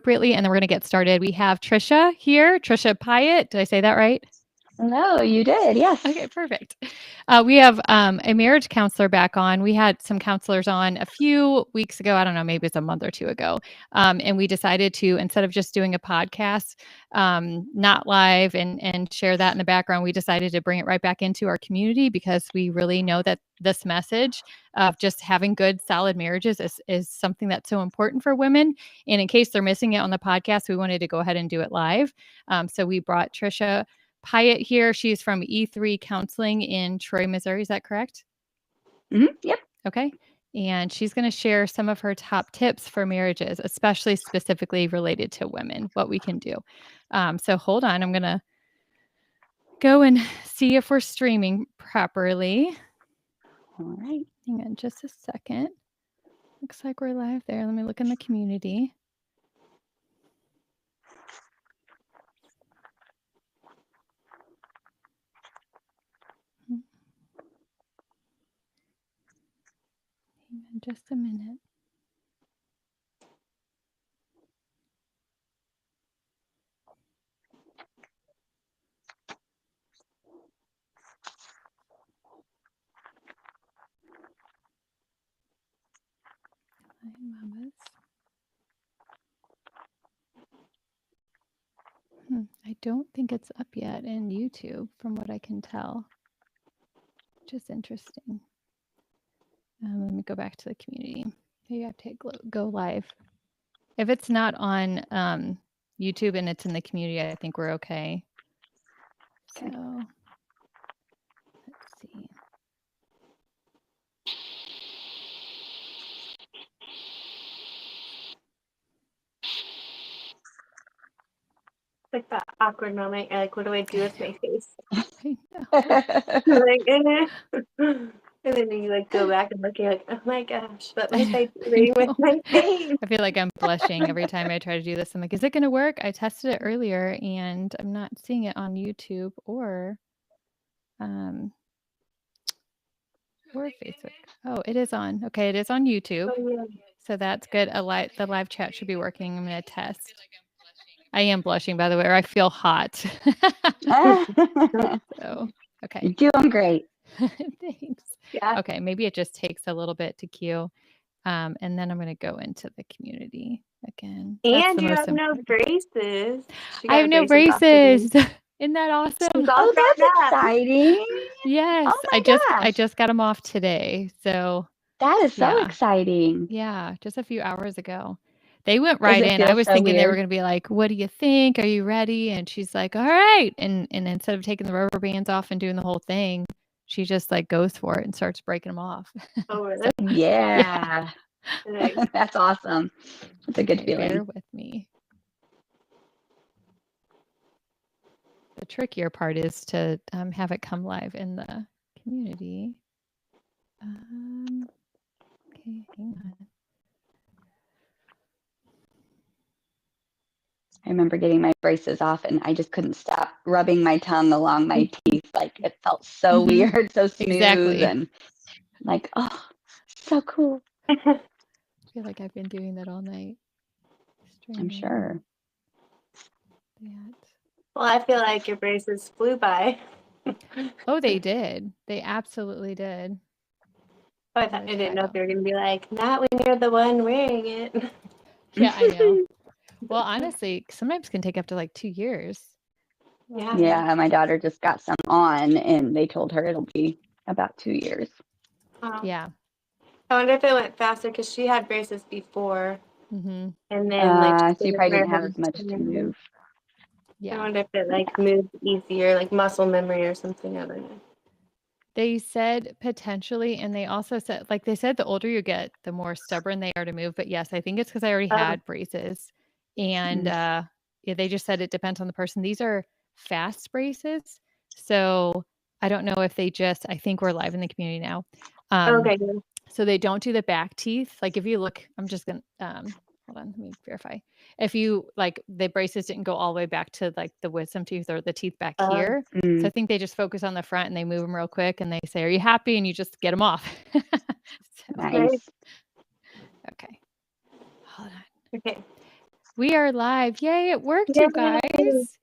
appropriately, and then we're going to get started. We have Trisha here, Trisha Pyatt. Did I say that right? No, you did. Yes. Okay, perfect. We have a marriage counselor back on. We had some counselors on a few weeks ago. I don't know, maybe it's a month or two ago. And we decided to, instead of just doing a podcast, not live and share that in the background, we decided to bring it right back into our community because we really know that this message of just having good, solid marriages is something that's so important for women. And in case they're missing it on the podcast, we wanted to go ahead and do it live. So we brought Trisha Pyatt here. She's from E3 Counseling in Troy, Missouri. Is that correct? Yep. Okay. And she's going to share some of her top tips for marriages, especially specifically related to women, what we can do. So hold on. I'm going to go and see if we're streaming properly. All right. Hang on just a second. Looks like we're live there. Let me look in the community. Hang on just a minute. I don't think it's up yet in YouTube from what I can tell. Just interesting. Let me go back to the community. You have to go live. If it's not on YouTube and it's in the community, I think we're okay. So let's see. Like that awkward moment. You're like, what do I do with my face? I know. And then you like go back and look, you're like, oh my gosh, what was I doing with my face? I feel like I'm blushing every time I try to do this. I'm like, is it going to work? I tested it earlier and I'm not seeing it on YouTube or Facebook. Oh, it is on. Okay, it is on YouTube. Oh, yeah. So that's good. The live chat should be working. I'm going to test. I am blushing, by the way, or I feel hot. So, okay. You're doing great. Thanks. Yeah. Okay, maybe it just takes a little bit to queue. And then I'm going to go into the community again. And you have no braces. I have no braces. Isn't that awesome? Oh, that's exciting. Yes. Oh I just got them off today. So that is so exciting. Yeah, just a few hours ago. They went right in. I was thinking they were going to be like, what do you think? Are you ready? And she's like, all right. And instead of taking the rubber bands off and doing the whole thing, she just like goes for it and starts breaking them off. Oh, really? Yeah. That's awesome. That's a good feeling. Bear with me. The trickier part is to have it come live in the community. Okay, hang on. I remember getting my braces off and I just couldn't stop rubbing my tongue along my teeth. Like it felt so weird, so smooth and like, oh, so cool. I feel like I've been doing that all night. I'm sure. Well, I feel like your braces flew by. Oh, they did. They absolutely did. Oh, I didn't know if you were going to be like, not when you're the one wearing it. Yeah, I know. Well, honestly, sometimes can take up to like 2 years. Yeah, my daughter just got some on and they told her it'll be about 2 years. Oh. Yeah. I wonder if it went faster because she had braces before. And then she probably didn't have as much to move. Yeah. I wonder if it moved easier, like muscle memory or something. I don't know. They said potentially, and they also said, they said the older you get, the more stubborn they are to move. But yes, I think it's because I already had braces. And they just said it depends on the person. These are fast braces. So I don't know if I think we're live in the community now. Okay. So they don't do the back teeth. Like if you look, I'm just going to, hold on, let me verify. If you the braces didn't go all the way back to the wisdom teeth or the teeth back here. So I think they just focus on the front and they move them real quick and they say, are you happy? And you just get them off. Nice. Okay. Hold on. Okay. We are live. Yay, it worked, Yay. you guys.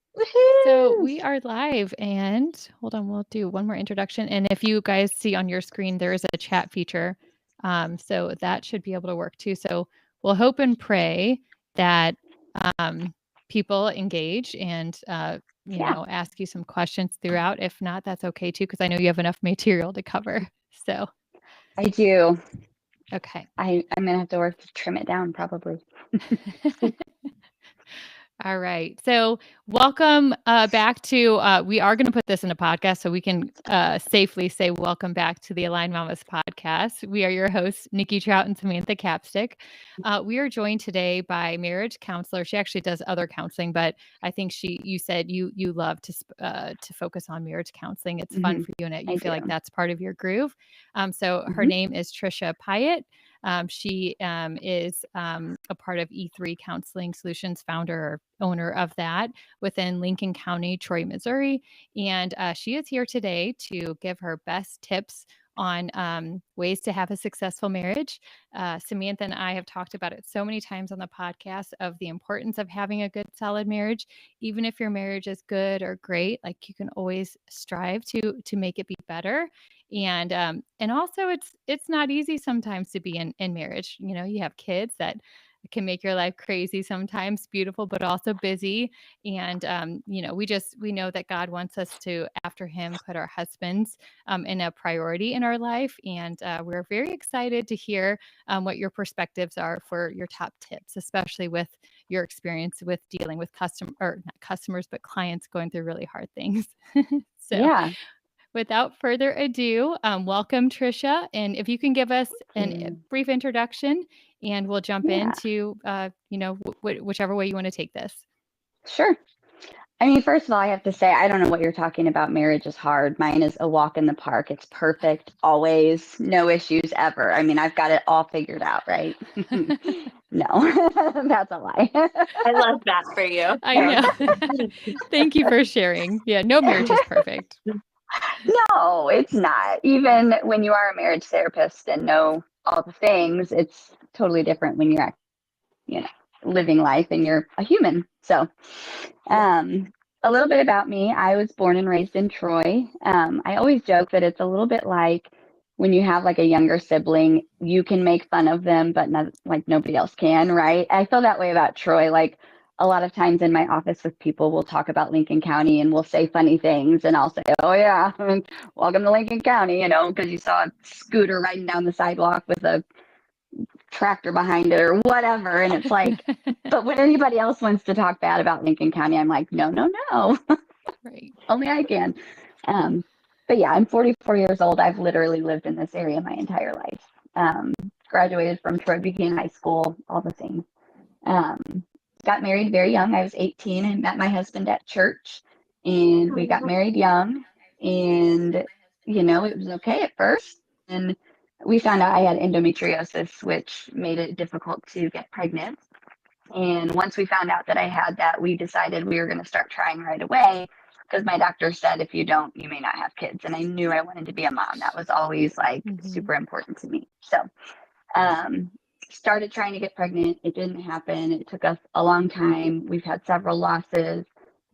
So we are live, and hold on, we'll do one more introduction. And if you guys see on your screen, there is a chat feature. So that should be able to work too. So we'll hope and pray that people engage and you know, ask you some questions throughout. If not, that's okay too, because I know you have enough material to cover. So I do. okay. I'm gonna have to work to trim it down probably. All right. So welcome back to, we are going to put this in a podcast so we can safely say welcome back to the Aligned Mamas podcast. We are your hosts, Nikki Trout and Samantha Capstick. We are joined today by marriage counselor. She actually does other counseling, but I think you said you love to focus on marriage counseling. It's fun for you, and you feel like that's part of your groove. So her name is Trisha Pyatt. She is a part of E3 Counseling Solutions, founder or owner of that within Lincoln County, Troy, Missouri. And she is here today to give her best tips on ways to have a successful marriage. Samantha and I have talked about it so many times on the podcast of the importance of having a good, solid marriage. Even if your marriage is good or great, like you can always strive to make it be better. And also it's not easy sometimes to be in marriage. You know, you have kids that can make your life crazy sometimes, beautiful, but also busy. And you know, we know that God wants us to, after him, put our husbands in a priority in our life. And we're very excited to hear what your perspectives are for your top tips, especially with your experience with dealing with not customers, but clients going through really hard things. So without further ado, welcome, Trisha. And if you can give us a brief introduction, and we'll jump into, you know, whichever way you want to take this. Sure. I mean, first of all, I have to say, I don't know what you're talking about. Marriage is hard. Mine is a walk in the park. It's perfect, always, no issues ever. I mean, I've got it all figured out, right? No, that's a lie. I love that for you. I know. Thank you for sharing. Yeah, no marriage is perfect. No, it's not. Even when you are a marriage therapist and know all the things, it's totally different when you're, you know, living life and you're a human. So, a little bit about me. I was born and raised in Troy. I always joke that it's a little bit like when you have like a younger sibling, you can make fun of them, but not like nobody else can, right? I feel that way about Troy. Like a lot of times in my office with people, we'll talk about Lincoln County and we'll say funny things, and I'll say, "Oh yeah, welcome to Lincoln County," you know, because you saw a scooter riding down the sidewalk with a tractor behind it or whatever. And it's like, but when anybody else wants to talk bad about Lincoln County, I'm like, no. Right. Only I can. But yeah, I'm 44 years old. I've literally lived in this area my entire life. Graduated from Troy Buchanan High School, all the things. Got married very young. I was 18 and met my husband at church, and we got married young, and you know, it was okay at first. And we found out I had endometriosis, which made it difficult to get pregnant. And once we found out that I had that, we decided we were going to start trying right away, because my doctor said, if you don't, you may not have kids. And I knew I wanted to be a mom. That was always like super important to me. So, started trying to get pregnant. It didn't happen. It took us a long time. We've had several losses.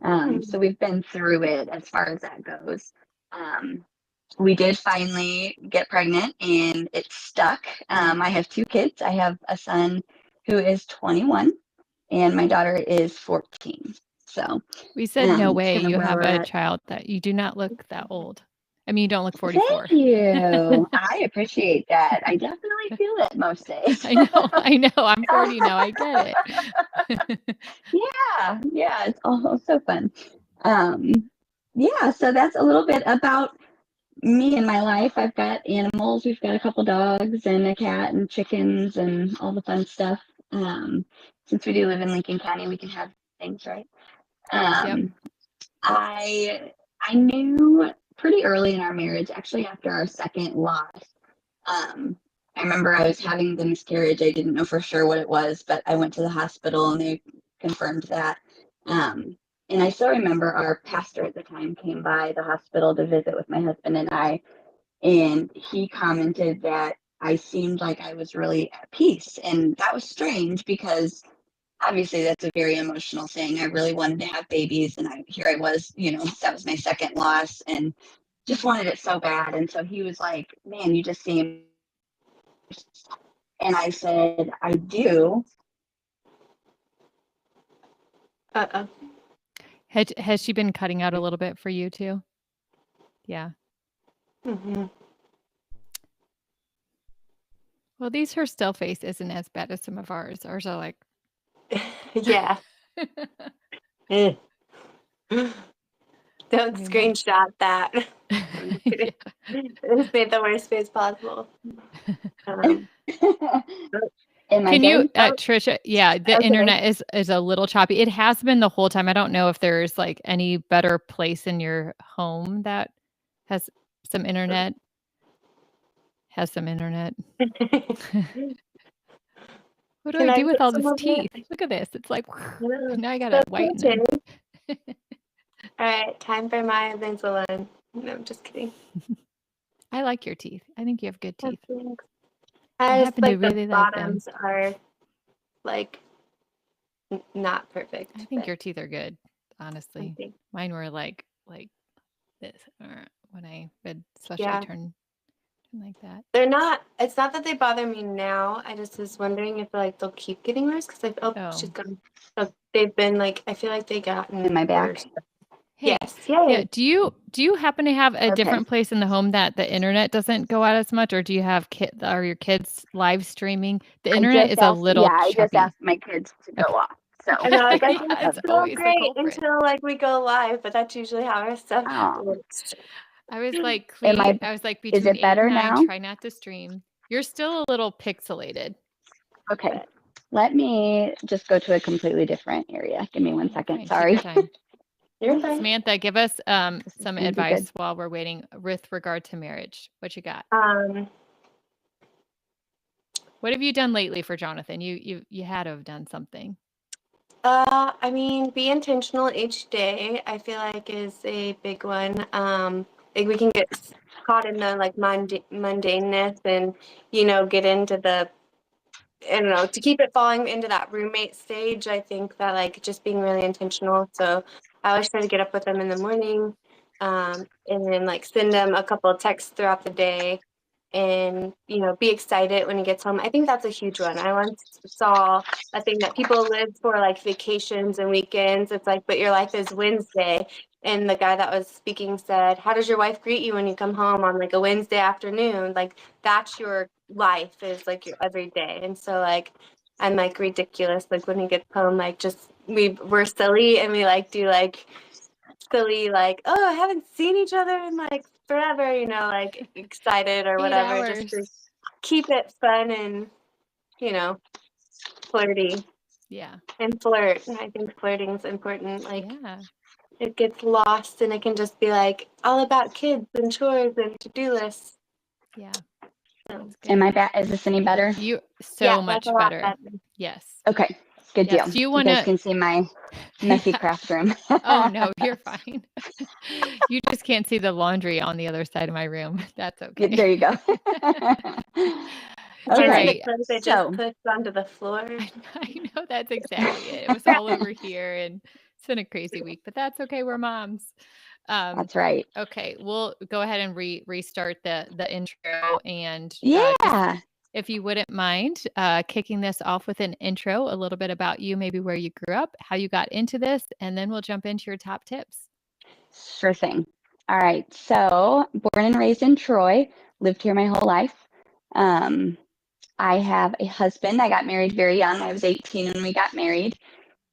So we've been through it as far as that goes. We did finally get pregnant, and it stuck. I have 2 kids. I have a son who is 21, and my daughter is 14. So we said, no way you have a child that you do not look that old. I mean, you don't look 44. Thank you. I appreciate that. I definitely feel it most days. I know. I'm 40 now. I get it. Yeah. It's all so fun. So that's a little bit about me and my life. I've got animals. We've got a couple dogs and a cat and chickens and all the fun stuff. Since we do live in Lincoln County, we can have things, right? I knew pretty early in our marriage, actually after our second loss. I remember I was having the miscarriage. I didn't know for sure what it was, but I went to the hospital and they confirmed that. And I still remember our pastor at the time came by the hospital to visit with my husband and I, and he commented that I seemed like I was really at peace. And that was strange because obviously that's a very emotional thing. I really wanted to have babies, and here I was, that was my second loss, and just wanted it so bad. And so he was like, "Man, you just seem," and I said, "I do." Uh-oh. Has she been cutting out a little bit for you too? Yeah. Mm-hmm. Well, her still face isn't as bad as some of ours. Ours are like, Yeah. Don't mean, screenshot that. yeah. It's made the worst face possible. Am I Can you, good? Trisha? Yeah, the Okay. internet is a little choppy. It has been the whole time. I don't know if there's like any better place in your home that has some internet. Has some internet. What do Can I I do with put all some this of it? teeth? Look at this. It's like Yeah. now I gotta That's whiten them. All right, time for my Invisalign. No, I'm just kidding. I like your teeth. I think you have good teeth. I just happen to like the really like them. bottoms are like not perfect. I think but your teeth are good, I honestly. think- Mine were like this when I would especially Yeah. turn like that. They're not. It's not that they bother me now. I just was wondering if like they'll keep getting worse because she's gone. So they've been like I feel like they gotten In my back? worse. Hey, Yes. Yay. yeah. Do you happen to have a Okay. different place in the home that the internet doesn't go out as much, or do you have are your kids live streaming? The internet is a little I just choppy. asked my kids to go off. So I know, like I Yeah, think it's it's so always the great culprit. until like we go live, but that's usually how our stuff Oh. works. I was like, Am I- I was like is between it 8 better and 9, now? try not to stream. You're still a little pixelated. Okay. Let me just go to a completely different area. Give me one second. Fine, Sorry. take your time. You're fine. Samantha, give us some gonna be advice good. while we're waiting with regard to marriage. What you got? What have you done lately for Jonathan? You had to have done something. I mean, be intentional each day. I feel like is a big one. Like we can get caught in the like mundaneness and get into the I don't know, to keep it falling into that roommate stage. I think that like just being really intentional. So I always try to get up with them in the morning, and then like send them a couple of texts throughout the day, and be excited when he gets home. I think that's a huge one. I once saw a thing that people live for like vacations and weekends. It's like, but your life is Wednesday. And the guy that was speaking said, "How does your wife greet you when you come home on like a Wednesday afternoon? Like that's your life is like your everyday." And so like I'm like ridiculous. Like when he gets home, like just we're silly and we like do like silly like, oh, I haven't seen each other in like forever, like excited or 8 whatever, hours. just to keep it fun and flirty. Yeah. And flirt. And I think flirting is important. Like Yeah. it gets lost and it can just be like all about kids and chores and to-do lists. Yeah. So, Am I back? Is this any better? You yeah, much that's a lot better. Yes. Okay. Good Yes. deal. Do you You want guys to? can see my messy Yeah. craft room. Oh no, you're fine. You just can't see the laundry on the other side of my room. That's okay. There you go. Can't see Okay. the clothes they So just pushed onto the floor. I know that's exactly it. It was all over here, and it's been a crazy week, but that's okay. We're moms. that's right. Okay, we'll go ahead and restart the intro, and Yeah. if you wouldn't mind kicking this off with an intro, a little bit about you, maybe where you grew up, how you got into this, and then we'll jump into your top tips. Sure thing. All right. So born and raised in Troy, lived here my whole life. I have a husband. I got married very young. I was 18 when we got married.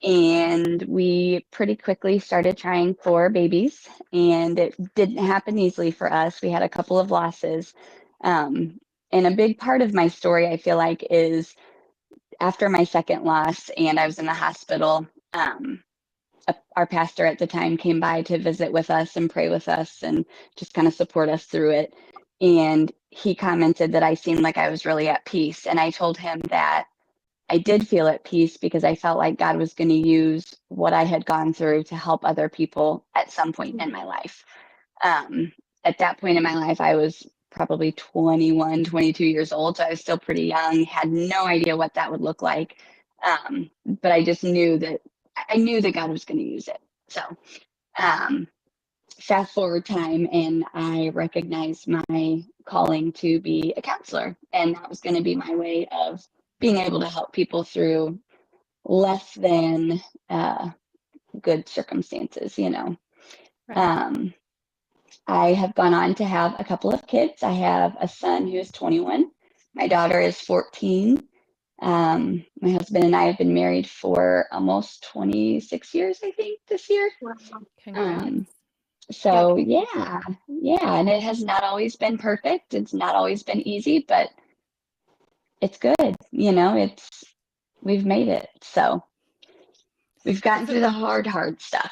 And we pretty quickly started trying for babies. And it didn't happen easily for us. We had a couple of losses. And a big part of my story, I feel like, is after my second loss and I was in the hospital, our pastor at the time came by to visit with us and pray with us and just kind of support us through it. And he commented that I seemed like I was really at peace. And I told him that I did feel at peace because I felt like God was going to use what I had gone through to help other people at some point in my life. At that point in my life, I was probably 21, 22 years old. So I was still pretty young, had no idea what that would look like. But I just knew that God was going to use it. So um, fast forward time, and I recognized my calling to be a counselor, and that was going to be my way of being able to help people through less than good circumstances, Right. I have gone on to have a couple of kids. I have a son who is 21. My daughter is 14. My husband and I have been married for almost 26 years, I think, this year. Wow. Congrats. So yeah, and it has not always been perfect. It's not always been easy, but it's good. We've made it. So we've gotten through the hard stuff.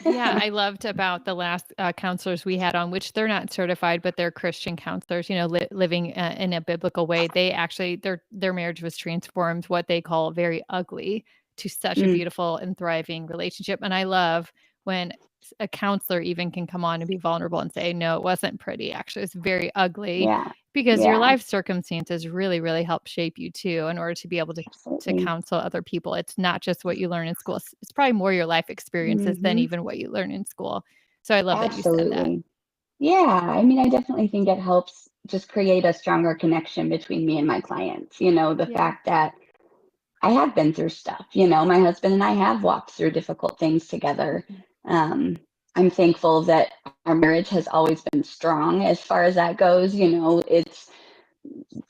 Yeah, I loved about the last counselors we had on, which they're not certified, but they're Christian counselors, living in a biblical way. They actually, their marriage was transformed, what they call very ugly, to such a Mm, beautiful and thriving relationship. And I love when a counselor even can come on and be vulnerable and say, no, it wasn't pretty. Actually, it's very ugly, yeah, because your yeah, life circumstances really, really help shape you too, in order to be able to absolutely. counsel other people. It's not just what you learn in school. It's probably more your life experiences than Hmm. even what you learn in school. So I love that you said that. Absolutely. Yeah, I mean, I definitely think it helps just create a stronger connection between me and my clients. The Yeah. fact that I have been through stuff. My husband and I have walked through difficult things together. Um, I'm thankful that our marriage has always been strong as far as that goes.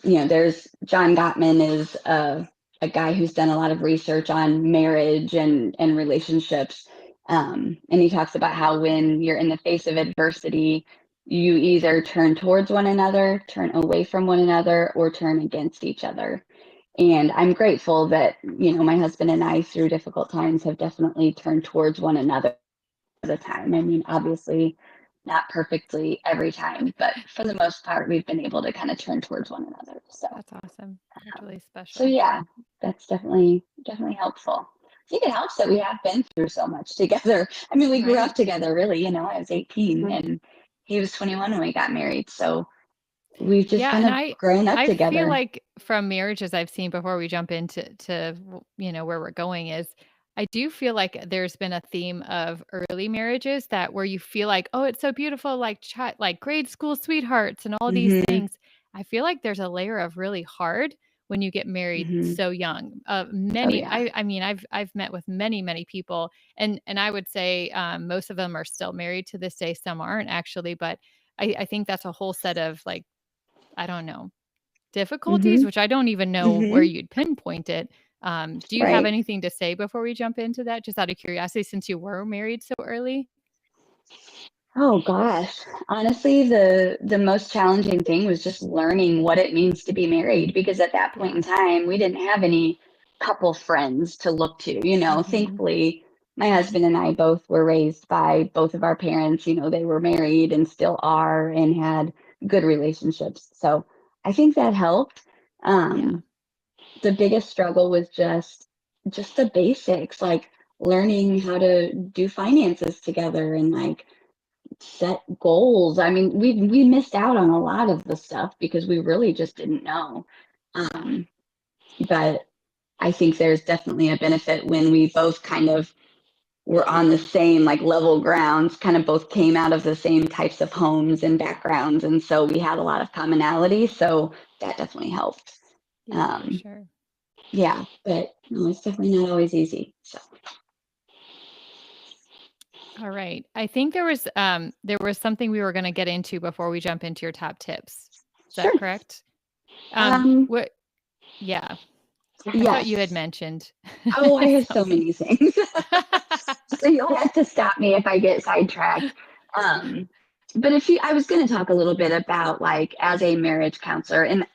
There's John Gottman is a guy who's done a lot of research on marriage and relationships. And he talks about how when you're in the face of adversity, you either turn towards one another, turn away from one another, or turn against each other. And I'm grateful that, my husband and I, through difficult times, have definitely turned towards one another the time. I mean, obviously not perfectly every time, but for the most part, we've been able to kind of turn towards one another. So, That's awesome. That's really so special. yeah, that's definitely helpful. I think it helps that we have been through so much together. I mean, we grew Right. up together, really. I was 18 Mhm. and he was 21 when we got married. So we've just Yeah, kind and of grown up I feel together. like from marriages I've seen before we jump into where we're going is, I do feel like there's been a theme of early marriages that where you feel like, oh, it's so beautiful, like like grade school sweethearts and all these Hmm. things. I feel like there's a layer of really hard when you get married Hmm. so young. Oh Many, yeah. I mean, I've met with many people, and I would say most of them are still married to this day. Some aren't actually, but I think that's a whole set of like, I don't know, difficulties, Hmm. which I don't even know where Hmm. you'd pinpoint it. Do you have Right. anything to say before we jump into that? Just out of curiosity, since you were married so early? Oh gosh. Honestly, the most challenging thing was just learning what it means to be married because at that point in Yeah. time, we didn't have any couple friends to look to. Mhm. Thankfully, my husband and I both were raised by both of our parents. They were married and still are and had good relationships. So I think that helped. Yeah. Um, the biggest struggle was just the basics, like learning how to do finances together and like set goals. I mean, we missed out on a lot of the stuff because we really just didn't know. Yeah. Um, but I think there's definitely a benefit when we both kind of were on the same like level grounds, kind of both came out of the same types of homes and backgrounds, and so we had a lot of commonality. So that definitely helped. Yeah, for Um, sure. yeah, but no, it's definitely not always easy. So All right. I think there was something we were going to get into before we jump into your top tips. Is that sure. correct? Um, What Yeah. I thought you had yes. mentioned Oh, I have so something. many things. So you'll have to stop me if I get sidetracked. Um, but I was going to talk a little bit about like as a marriage counselor, and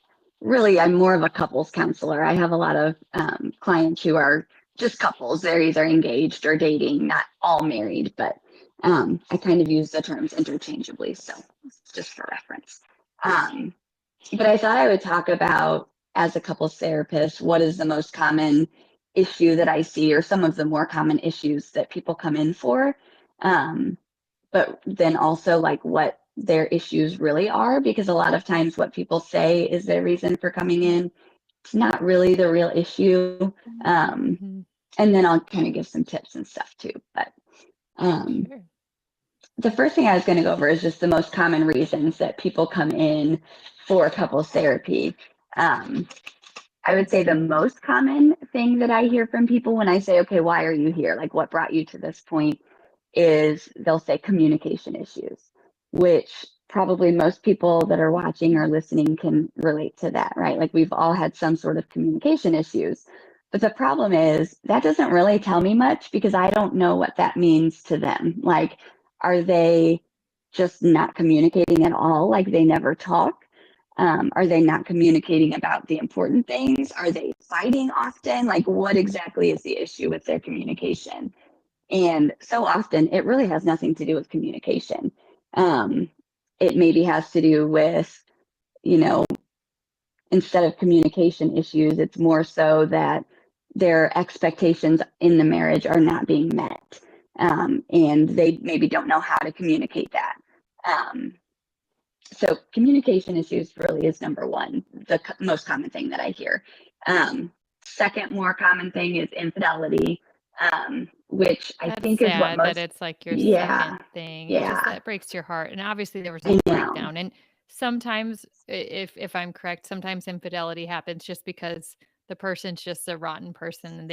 really I'm more of a couples counselor. I have a lot of clients who are just couples. They're either engaged or dating, not all married, but I kind of use the terms interchangeably. So it's just for reference. Um, but I thought I would talk about, as a couples therapist, what is the most common issue that I see, or some of the more common issues that people come in for. Um, but then also like what their issues really are, because a lot of times what people say is their reason for coming in it's not really the real issue. Mhm. And then I'll kind of give some tips and stuff too. But Sure. the first thing I was going to go over is just the most common reasons that people come in for couples therapy. I would say the most common thing that I hear from people when I say, okay, why are you here? Like, what brought you to this point? Is they'll say communication issues, which probably most people that are watching or listening can relate to that, right? Like, we've all had some sort of communication issues. But the problem is that doesn't really tell me much because I don't know what that means to them. Like, are they just not communicating at all? Like, they never talk? Are they not communicating about the important things? Are they fighting often? Like, what exactly is the issue with their communication? And so often it really has nothing to do with communication. It maybe has to do with, you know, instead of communication issues, it's more so that their expectations in the marriage are not being met. And they maybe don't know how to communicate that. So communication issues really is number one, the most common thing that I hear. Second more common thing is infidelity, which I That's think is what sad that most, it's like your yeah, second thing. It just yeah, that breaks your heart. And obviously there was a I know. breakdown. And sometimes if I'm correct, sometimes infidelity happens just because the person's just a rotten person and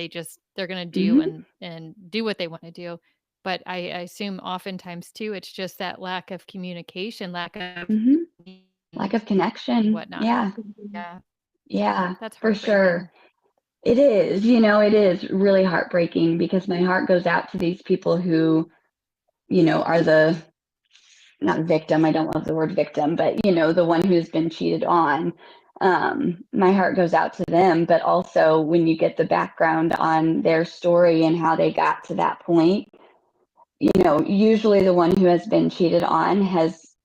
they're gonna do Hmm. and do what they want to do. But I assume oftentimes too it's just that lack of communication, lack of Hmm. Lack and of connection. whatnot. Yeah, Mhm. Yeah, yeah, that's for sure. heartbreaking. It is, it is really heartbreaking because my heart goes out to these people who, are the not victim, I don't love the word victim, but the one who's been cheated on. My heart goes out to them, but also when you get the background on their story and how they got to that point, usually the one who has been cheated on has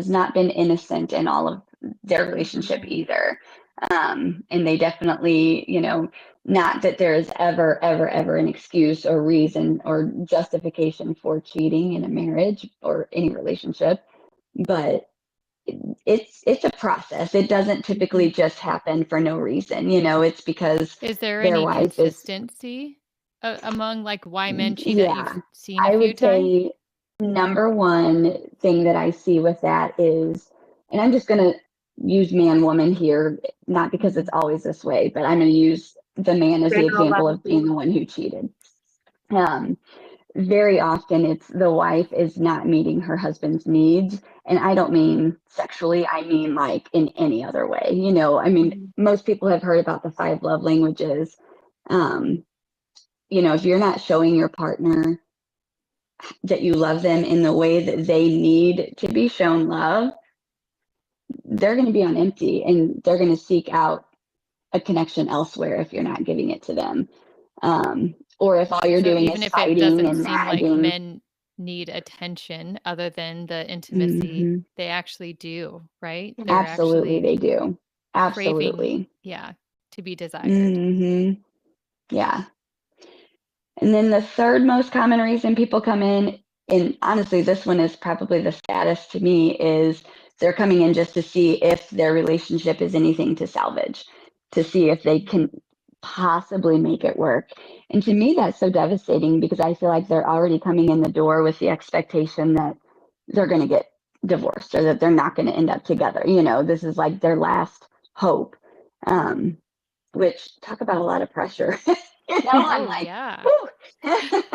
not been innocent in all of their relationship Right. either. And they definitely, not that there is ever, ever, ever an excuse or reason or justification for cheating in a marriage or any relationship, but it's a process. It doesn't typically just happen for no reason. It's because Is there their any wife is, consistency among like why men cheat that yeah, you've seen a I few would times? say number one thing that I see with that is, and I'm just going to use man woman here, not because it's Mhm. always this way, but I'm going to use the man as the example of being Generalizing. the one who cheated. Um, Very often it's the wife is not meeting her husband's needs. And I don't mean sexually, I mean like in any other way. I mean, Mhm. most people have heard about the five love languages. Um, if you're not showing your partner that you love them in the way that they need to be shown love, they're going to be on empty and they're going to seek out a connection elsewhere if you're not giving it to them. Or if all you're So doing even is if it fighting doesn't and seem like nagging. men need attention other than the intimacy, Hmm. they actually do, right? They're Absolutely, actually they do. craving, Absolutely. yeah, to be desired. Hmm. Yeah. And then the third most common reason people come in, and honestly, this one is probably the saddest to me, is they're coming in just to see if their relationship is anything to salvage, to see if they can possibly make it work. And to me, that's so devastating because I feel like they're already coming in the door with the expectation that they're going to get divorced or that they're not going to end up together. This is like their last hope. Um, which talk about a lot of pressure. I'm Oh, like, yeah. whoo,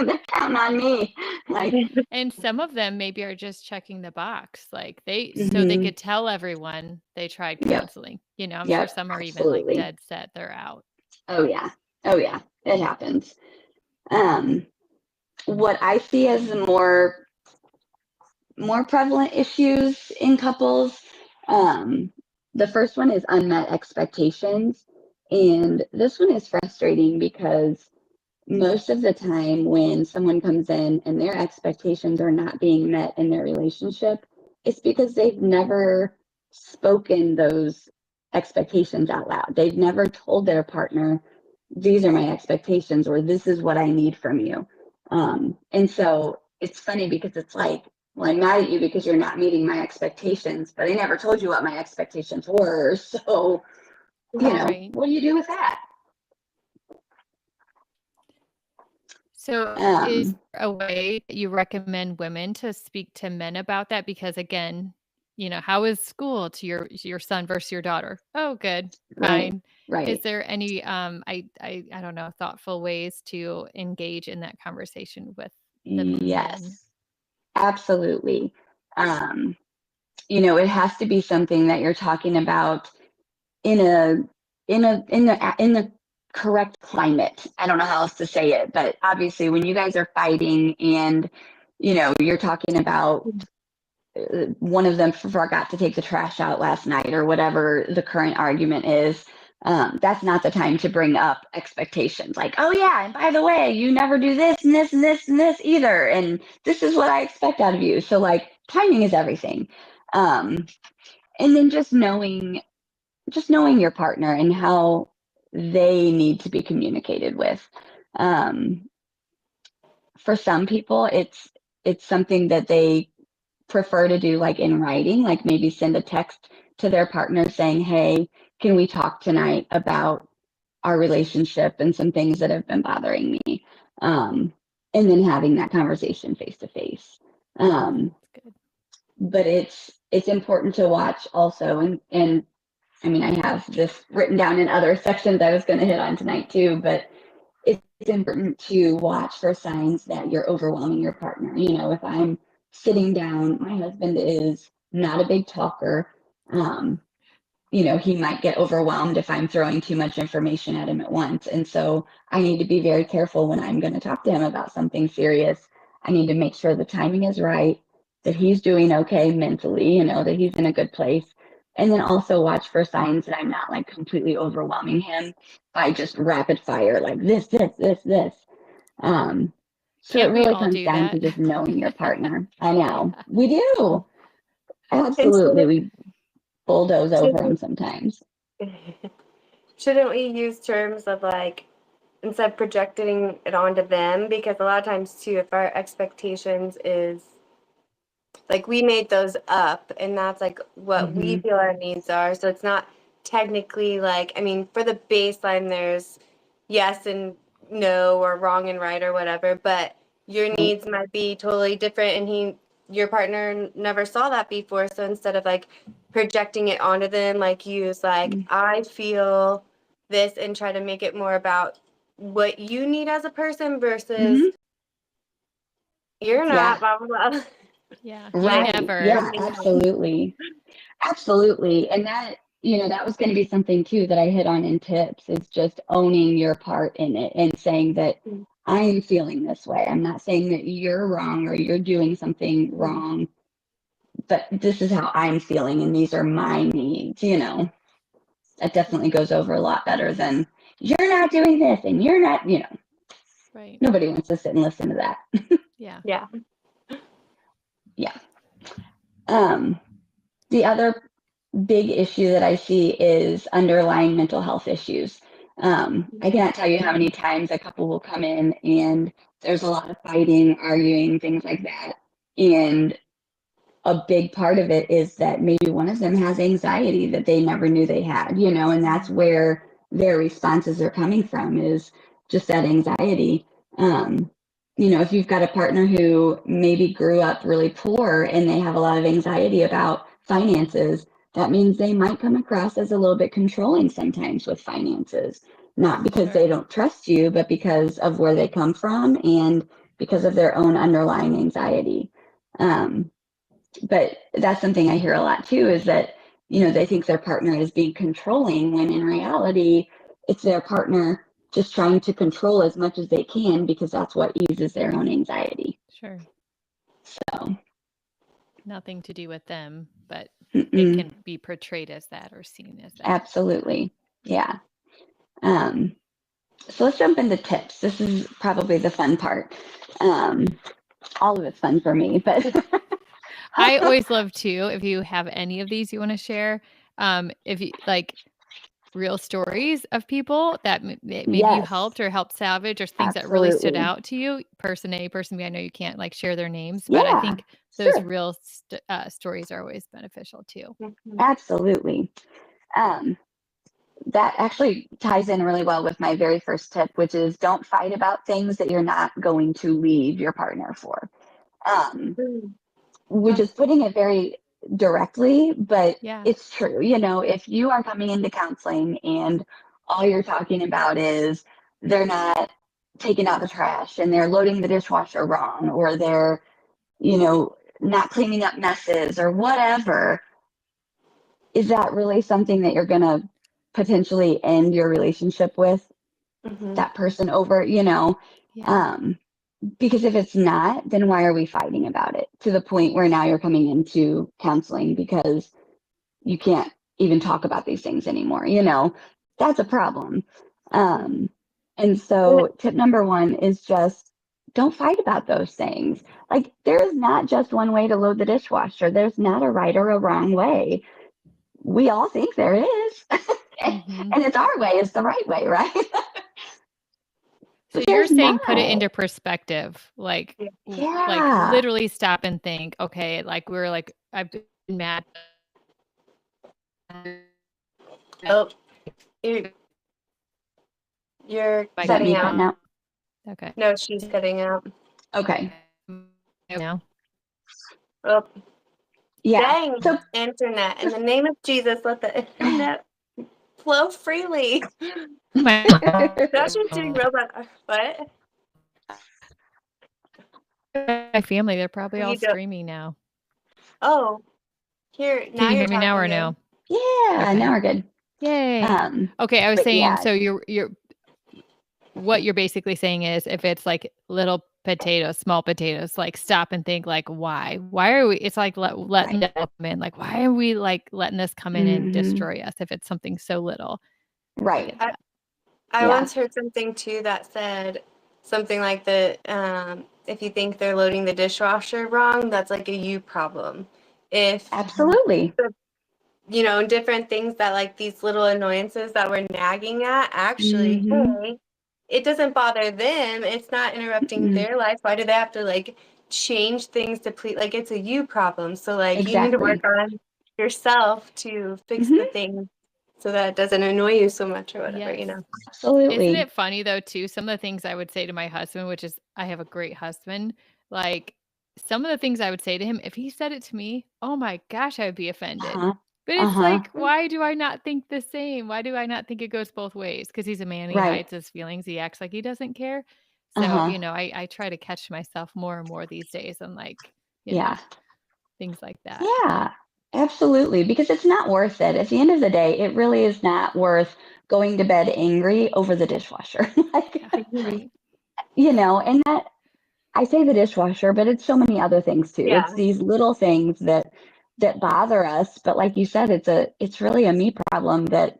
they're counting on me. Like, And some of them maybe are just checking the box. Like so they hmm, could tell everyone they tried yep, counseling. I'm sure yep, some are even like absolutely. dead set they're out. Oh yeah, oh yeah, it happens. Um, what I see as the more prevalent issues in couples, um, the first one is unmet expectations, and this one is frustrating because most of the time when someone comes in and their expectations are not being met in their relationship, it's because they've never spoken those expectations out loud. They've never told their partner, these are my expectations, or this is what I need from you. And so it's funny because it's like, well, I'm mad at you because you're not meeting my expectations, but I never told you what my expectations were. So Right. what do you do with that? So is there a way that you recommend women to speak to men about that? Because again, how is school to your son versus your daughter? Oh, good. Right. Fine. Is Right. there any I don't know, thoughtful ways to engage in that conversation with the men? Yes, absolutely. It has to be something that you're talking about in the correct climate. I don't know how else to say it, but obviously when you guys are fighting and you're talking about one of them forgot to take the trash out last night or whatever the current argument is, that's not the time to bring up expectations like, oh yeah, and by the way, you never do this and this and this and this either, and this is what I expect out of you. So like timing is everything. And then just knowing your partner and how they need to be communicated with. For some people, it's something that they prefer to do like in writing, like maybe send a text to their partner saying, hey, can we talk tonight about our relationship and some things that have been bothering me? And then having that conversation face to face. That's good. But it's important to watch also, and I mean, I have this written down in other sections I was going to hit on tonight too, but it's important to watch for signs that you're overwhelming your partner. If I'm sitting down, my husband is not a big talker. He might get overwhelmed if I'm throwing too much information at him at once. And so I need to be very careful when I'm going to talk to him about something serious. I need to make sure the timing is right, that he's doing okay mentally, that he's in a good place. And then also watch for signs that I'm not like completely overwhelming him by just rapid fire, like this. So Can't it we really all comes do down to that? just knowing your partner. I know. Yeah. We do. Absolutely. We bulldoze over him sometimes. Shouldn't we use terms of like, instead of projecting it onto them? Because a lot of times too, if our expectations is like we made those up and that's like what we feel our needs are. So it's not technically like, I mean, for the baseline, there's yes and no or wrong and right or whatever, but your needs might be totally different and your partner never saw that before. So instead of like projecting it onto them, like use like, I feel this and try to make it more about what you need as a person versus you're not blah, blah, blah. Yeah. Right. Never. Yeah, absolutely. Absolutely. And that, that was going to be something too that I hit on in tips is just owning your part in it and saying that I'm feeling this way. I'm not saying that you're wrong or you're doing something wrong, but this is how I'm feeling and these are my needs, That definitely goes over a lot better than you're not doing this and you're not, Right. Nobody wants to sit and listen to that. Yeah. Yeah. Yeah. The other big issue that I see is underlying mental health issues. I cannot tell you how many times a couple will come in and there's a lot of fighting, arguing, things like that. And a big part of it is that maybe one of them has anxiety that they never knew they had, and that's where their responses are coming from is just that anxiety. If you've got a partner who maybe grew up really poor and they have a lot of anxiety about finances, that means they might come across as a little bit controlling sometimes with finances, not because they don't trust you, but because of where they come from and because of their own underlying anxiety. But that's something I hear a lot too, is that, they think their partner is being controlling when in reality, it's their partner just trying to control as much as they can because that's what eases their own anxiety. Sure. So Nothing to do with them, but it it can be portrayed as that or seen as that. Absolutely. Yeah. So let's jump into tips. This is probably the fun part. All of it's fun for me, but I always love too, if you have any of these you want to share, if you like real stories of people that maybe you helped or helped salvage or things that really stood out to you, person A, person B. I know you can't like share their names, but I think those real stories are always beneficial too. Absolutely. that actually ties in really well with my very first tip, which is don't fight about things that you're not going to leave your partner for. Mm. Which is putting it very directly, but Yeah. it's true. If you are coming into counseling and all you're talking about is they're not taking out the trash and they're loading the dishwasher wrong, or they're, not cleaning up messes or whatever, is that really something that you're going to potentially end your relationship with Mhm. that person over, Yeah. because if it's not, then why are we fighting about it to the point where now you're coming into counseling because you can't even talk about these things anymore? That's a problem. And so tip number one is just don't fight about those things. Like, there is not just one way to load the dishwasher. There's not a right or a wrong way. We all think there is. Mhm. And it's our way is the right way, right? So But you're there's saying put it not. into perspective, like Yeah. literally stop and think, okay, I've been mad. Oh, you're Is that me cutting cutting out. out? Okay. No, she's cutting out. Okay. Now. Oh, Yeah. dang, So internet. In the name of Jesus, let the internet flow freely. That's just doing robot. What? My family, they're probably all You don't. screaming now. Oh, here, now Can you you're hear me now or talking no? good. yeah, Okay. now we're good. Yay. Okay, I was But saying, yeah. so what you're basically saying is if it's like little potatoes, small potatoes, like stop and think, like, why are we, it's like letting Right. it come in, like, why are we like letting this come in and Mhm. destroy us if it's something so little? I Right. get that. I Yeah. once heard something too that said something like if you think they're loading the dishwasher wrong, that's like a you problem. If Absolutely. different things that like these little annoyances that we're nagging at, actually, Mhm. hey, it doesn't bother them. It's not interrupting Mm. their life. Why do they have to like change things to please? Like, it's a you problem. So like you need to work Exactly. on yourself to fix Mhm. the thing so that it doesn't annoy you so much or whatever, Yes. Isn't Absolutely. it funny though too? Some of the things I would say to my husband, which is I have a great husband, like some of the things I would say to him, if he said it to me, oh my gosh, I would be offended. Uh-huh. But it's Uh-huh. like, why do I not think the same? Why do I not think it goes both ways? Because he's a man, he Right. hides his feelings, he acts like he doesn't care. So, Uh-huh. I try to catch myself more and more these days and like, Yeah. things like that. Yeah. Absolutely. Because it's not worth it. At the end of the day, it really is not worth going to bed angry over the dishwasher. Like, Right. and that I say the dishwasher, but it's so many other things too. Yeah. It's these little things that bother us, but like you said, it's really a me problem that,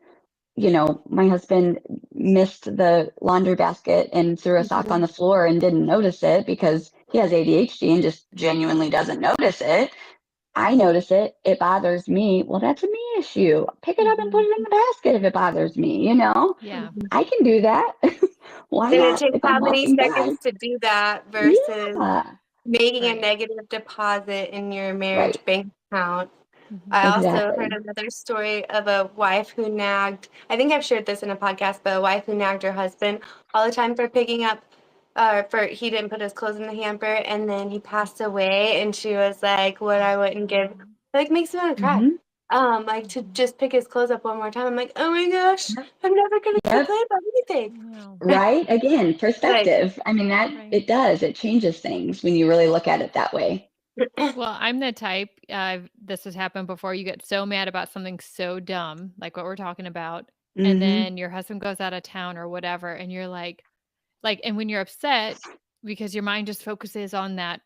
my husband missed the laundry basket and threw a sock on the floor and didn't notice it because he has ADHD and just genuinely doesn't notice it. I notice it. It bothers me. Well, that's a me issue. Pick it up and put it in the basket if it bothers me, Yeah. I can do that. Why And it not takes if I'm how many walking by? seconds to do that versus Yeah. making a Right. negative deposit in your marriage Right. bank account. Mhm. I also Exactly. heard another story of a wife who nagged, I think I've shared this in a podcast, but a wife who nagged her husband all the time for picking up, he didn't put his clothes in the hamper and then he passed away and she was like, what I wouldn't give, like makes me want to cry. Mhm. Like to just pick his clothes up one more time. I'm like, oh my gosh, I'm never going to Yep. complain about anything. Wow. Right. Again, Like, perspective. I mean, that Right. it does. It changes things when you really look at it that way. Well, I'm the type, this has happened before. You get so mad about something so dumb, like what we're talking about, and Mhm. then your husband goes out of town or whatever, and you're like, and when you're upset because your mind just focuses on that,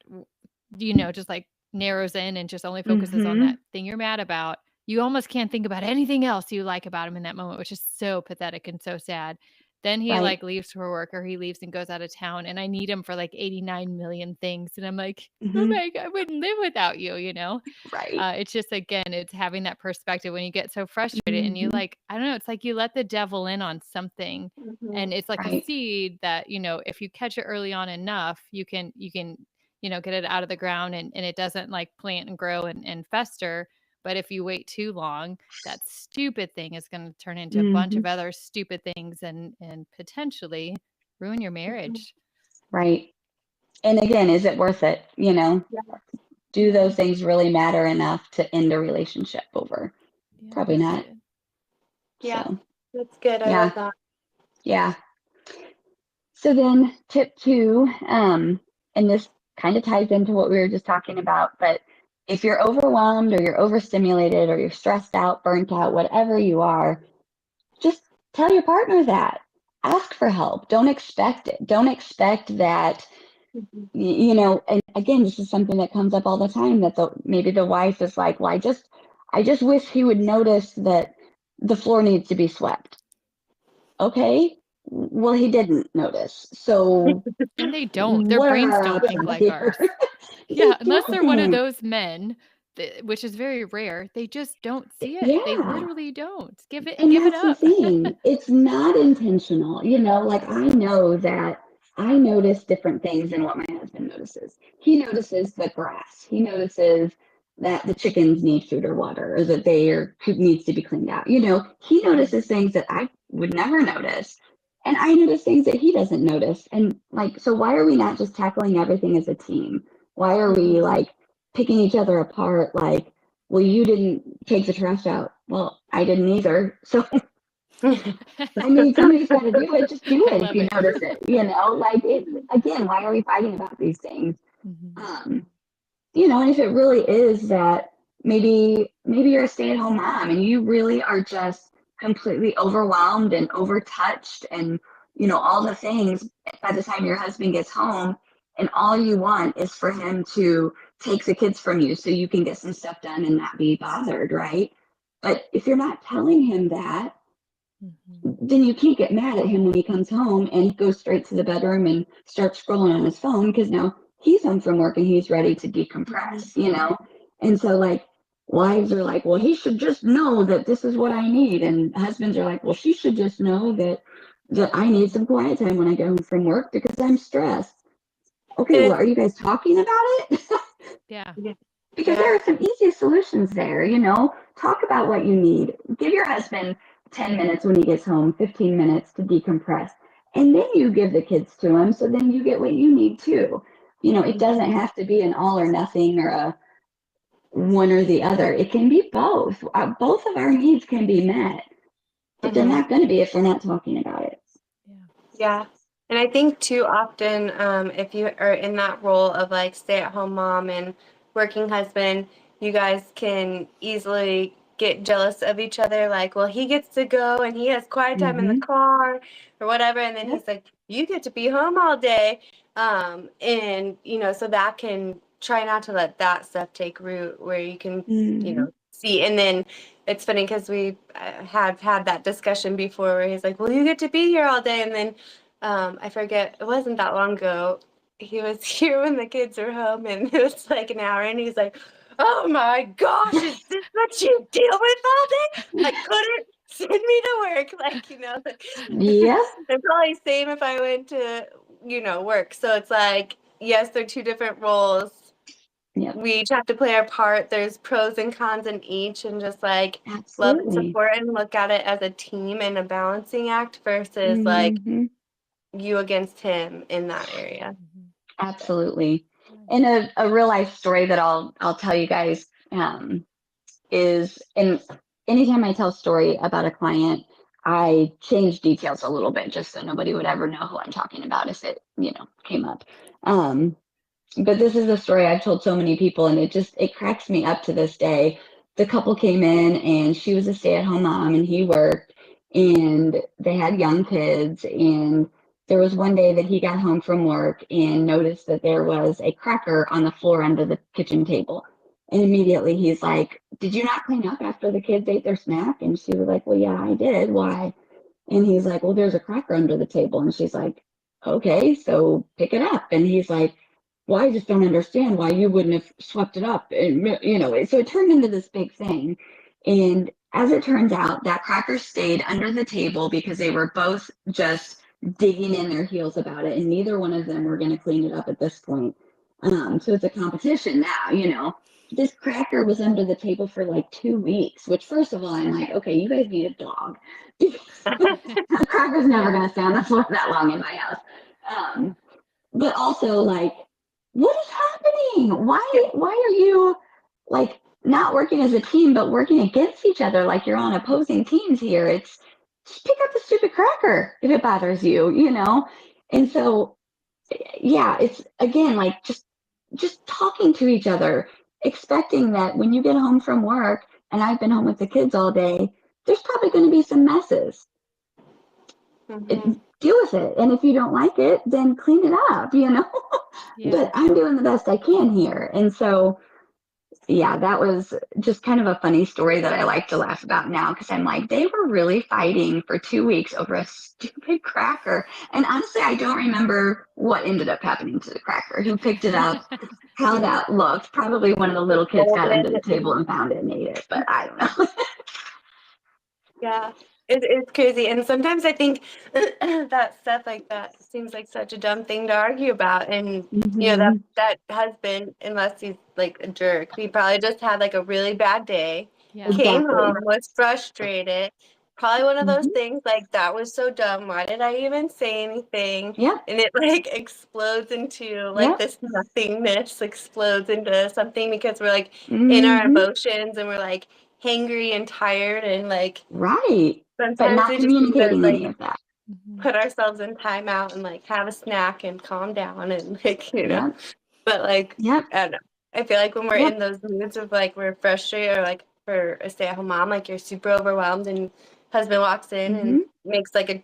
just like narrows in and just only focuses on that Mhm. thing you're mad about, you almost can't think about anything else you like about him in that moment, which is so pathetic and so sad. Then he Right. like leaves for work or he leaves and goes out of town and I need him for like 89 million things. And I'm like, oh Mhm. my God, I wouldn't live without you, Right. It's just, again, it's having that perspective when you get so frustrated and you Mhm. like, I don't know, it's like you let the devil in on something and it's like a Right. seed that, if you catch it early on enough, you can, get it out of the ground and it doesn't like plant and grow and fester. But if you wait too long, that stupid thing is going to turn into a bunch of other stupid things and potentially ruin your marriage. Right. And again, is it worth it? You know, do those things really matter enough to end a relationship over? Yeah, Probably that's not. good. Yeah, So, that's good. I yeah. love that. Yeah. So then tip 2, and this kind of ties into what we were just talking about, but if you're overwhelmed or you're overstimulated or you're stressed out, burnt out, whatever you are, just tell your partner that. Ask for help. Don't expect it. Don't expect that, you know, and again, this is something that comes up all the time, that maybe the wife is like, well, I just wish he would notice that the floor needs to be swept. Okay, well, he didn't notice. So And they don't. Their what are brains our don't think options like here? ours. They Yeah, unless they're one of don't. those men, which is very rare, they just don't see it. They Yeah. literally don't. Give it And that's the up. thing. It's not intentional. You know, like I know that I notice different things than what my husband notices. He notices the grass. He notices that the chickens need food or water, or that their coop needs to be cleaned out. You know, he notices things that I would never notice. And I notice things that he doesn't notice. And like, so why are we not just tackling everything as a team? Why are we like picking each other apart? Like, well, you didn't take the trash out. Well, I didn't either. So, I mean, somebody's got to do it. Just do I it if love you it. notice it. You know, like it, again, why are we fighting about these things? You know, and if it really is that maybe you're a stay-at-home mom and you really are just completely overwhelmed and overtouched and, you know, all the things by the time your husband gets home, and all you want is for him to take the kids from you so you can get some stuff done and not be bothered, right? But if you're not telling him that, then you can't get mad at him when he comes home and he goes straight to the bedroom and starts scrolling on his phone, because now he's home from work and he's ready to decompress, you know? And so, like, wives are like, well, he should just know that this is what I need. And husbands are like, well, she should just know that I need some quiet time when I get home from work because I'm stressed. Okay, well, are you guys talking about it? Yeah. Because there are some easy solutions there, you know. Talk about what you need. Give your husband 10 minutes when he gets home, 15 minutes to decompress. And then you give the kids to him, so then you get what you need too. You know, it doesn't have to be an all or nothing or a one or the other. It can be both. Both of our needs can be met, but they're not going to be if we're not talking about it. Yeah. And I think too often, if you are in that role of like stay-at-home mom and working husband, you guys can easily get jealous of each other. Like, well, he gets to go and he has quiet time in the car or whatever. And then he's like, you get to be home all day. And, you know, so that can try not to let that stuff take root where you can, you know, see. And then it's funny because we have had that discussion before where he's like, well, you get to be here all day. And then I forget, it wasn't that long ago. He was here when the kids were home and it was like an hour and he's like, oh my gosh, is this what you deal with all day? I couldn't send me to work. Like, you know, like, it's probably same if I went to, you know, work. So it's like, yes, they're two different roles. We each have to play our part. There's pros and cons in each, and just like love and support and look at it as a team and a balancing act versus like you against him in that area. Absolutely. And a real life story that I'll tell you guys is, and anytime I tell a story about a client, I change details a little bit just so nobody would ever know who I'm talking about if it, you know, came up. But this is a story I've told so many people, and it cracks me up to this day. The couple came in and she was a stay-at-home mom and he worked, and they had young kids, and there was one day that he got home from work and noticed that there was a cracker on the floor under the kitchen table. And immediately he's like, did you not clean up after the kids ate their snack? And she was like, well, yeah, I did. Why? And he's like, well, there's a cracker under the table. And she's like, okay, so pick it up. And he's like, well, I just don't understand why you wouldn't have swept it up. And, you know, so it turned into this big thing. And as it turns out, that cracker stayed under the table because they were both just digging in their heels about it. And neither one of them were going to clean it up at this point. So it's a competition now, This cracker was under the table for like 2 weeks, which first of all, I'm like, okay, you guys need a dog. A cracker's never going to stay on the floor that long in my house. But also like, what is happening? Why are you like not working as a team, but working against each other? Like you're on opposing teams here. It's just pick up the stupid cracker if it bothers you. And so, yeah, it's again, like just talking to each other, expecting that when you get home from work and I've been home with the kids all day, there's probably going to be some messes. Deal with it. And if you don't like it, then clean it up, Yeah. But I'm doing the best I can here. And so, yeah, that was just kind of a funny story that I like to laugh about now because I'm like, they were really fighting for 2 weeks over a stupid cracker. And honestly, I don't remember what ended up happening to the cracker, who picked it up, how that looked. Probably one of the little kids got under the table and found it and ate it, but I don't know. Yeah, it's crazy. And sometimes I think that stuff like that seems like such a dumb thing to argue about. And, that husband, unless he's like a jerk, he probably just had like a really bad day, came home, was frustrated. Probably one of those things like, that was so dumb. Why did I even say anything? Yeah. And it like explodes into like this nothingness, explodes into something because we're like in our emotions and we're like hangry and tired and like but not communicating any of that. Put ourselves in timeout and like have a snack and calm down and like but like I don't know. I feel like when we're in those moods of like we're frustrated or like for a stay-at-home mom, like you're super overwhelmed and husband walks in and makes like a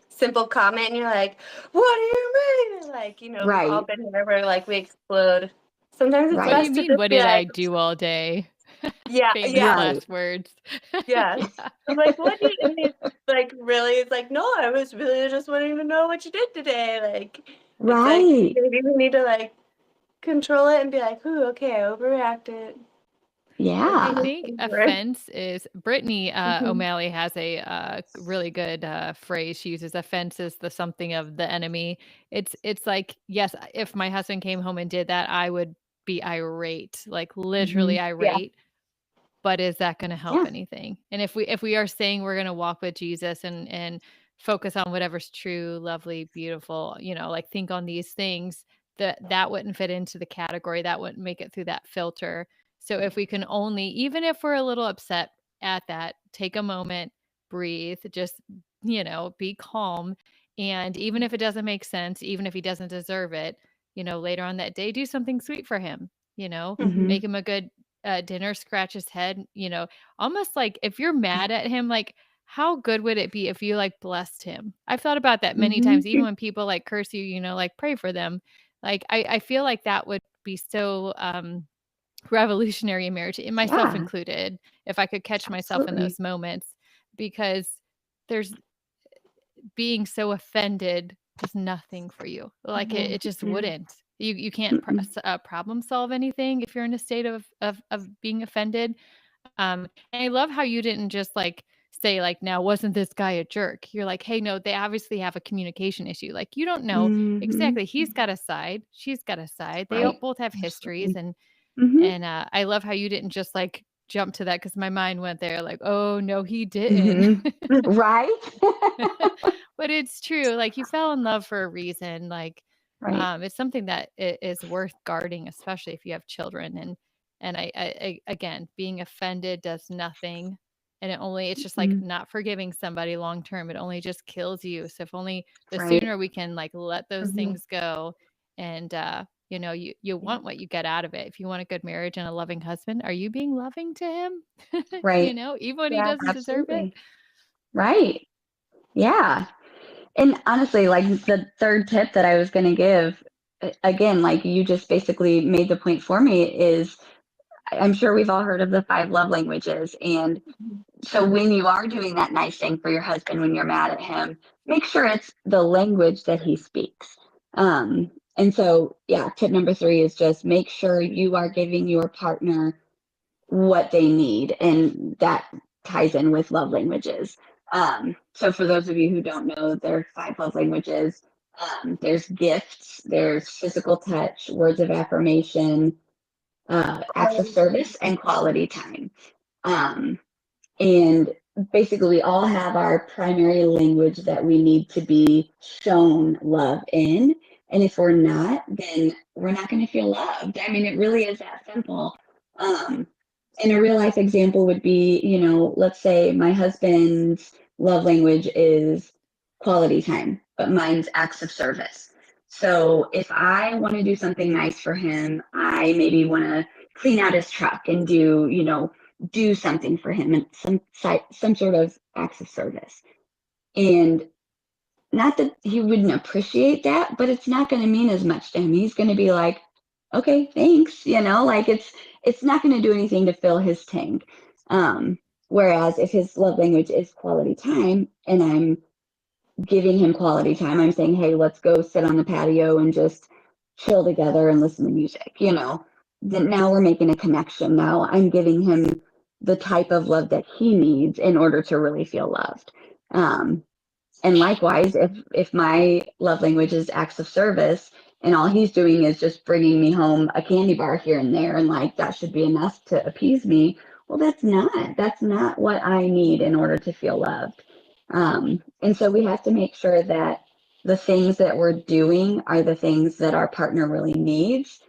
simple comment and you're like, what do you mean? Like, we've all been there where like we explode. Sometimes it's What do you mean? What did I do all day? Famous last words. Yes. I'm like, what do you like really? It's like, no, I was really just wanting to know what you did today. Like, it's like maybe we need to like control it and be like, ooh, okay, I overreacted. Yeah. I think offense is Brittany O'Malley has a really good phrase. She uses offense as the something of the enemy. It's like, yes, if my husband came home and did that, I would be irate, like literally irate. But is that going to help anything? And if we are saying we're going to walk with Jesus and focus on whatever's true, lovely, beautiful, like think on these things, that wouldn't fit into the category. That wouldn't make it through that filter. So if we can only, even if we're a little upset at that, take a moment, breathe, just, be calm. And even if it doesn't make sense, even if he doesn't deserve it, later on that day, do something sweet for him, make him a good dinner, scratch his head, almost like if you're mad at him, like how good would it be if you like blessed him? I've thought about that many times, even when people like curse you, like pray for them. Like I feel like that would be so revolutionary in marriage, in myself included, if I could catch myself in those moments, because there's being so offended does nothing for you. Like it just wouldn't. You can't problem solve anything if you're in a state of being offended. And I love how you didn't just like say like, now wasn't this guy a jerk? You're like, hey, no, they obviously have a communication issue. Like you don't know exactly. He's got a side. She's got a side. They both have histories, and I love how you didn't just like jump to that, because my mind went there like, oh no, he didn't. Right. But it's true. Like you fell in love for a reason. Like it's something that is worth guarding, especially if you have children. And I again, being offended does nothing. And it's just like not forgiving somebody long term. It only just kills you. So if only the sooner we can like let those things go, and you want what you get out of it. If you want a good marriage and a loving husband, are you being loving to him? Even when he doesn't deserve it. Right. Yeah. And honestly, like the third tip that I was going to give, again, like you just basically made the point for me, is I'm sure we've all heard of the 5 love languages. And so when you are doing that nice thing for your husband, when you're mad at him, make sure it's the language that he speaks. And so, yeah, tip number 3 is just make sure you are giving your partner what they need. And that ties in with love languages. So for those of you who don't know, there are 5 love languages. There's gifts, there's physical touch, words of affirmation, acts of service, and quality time. And basically, we all have our primary language that we need to be shown love in. And if we're not, then we're not going to feel loved. I mean, it really is that simple. And a real life example would be, let's say my husband's love language is quality time, but mine's acts of service. So if I want to do something nice for him, I maybe want to clean out his truck and do something for him and some sort of acts of service. And not that he wouldn't appreciate that, but it's not going to mean as much to him. He's going to be like, okay, thanks. Like it's not going to do anything to fill his tank. Whereas if his love language is quality time and I'm giving him quality time, I'm saying, hey, let's go sit on the patio and just chill together and listen to music, then now we're making a connection. Now I'm giving him the type of love that he needs in order to really feel loved. And likewise, if my love language is acts of service and all he's doing is just bringing me home a candy bar here and there, and like that should be enough to appease me, well, that's not what I need in order to feel loved. And so we have to make sure that the things that we're doing are the things that our partner really needs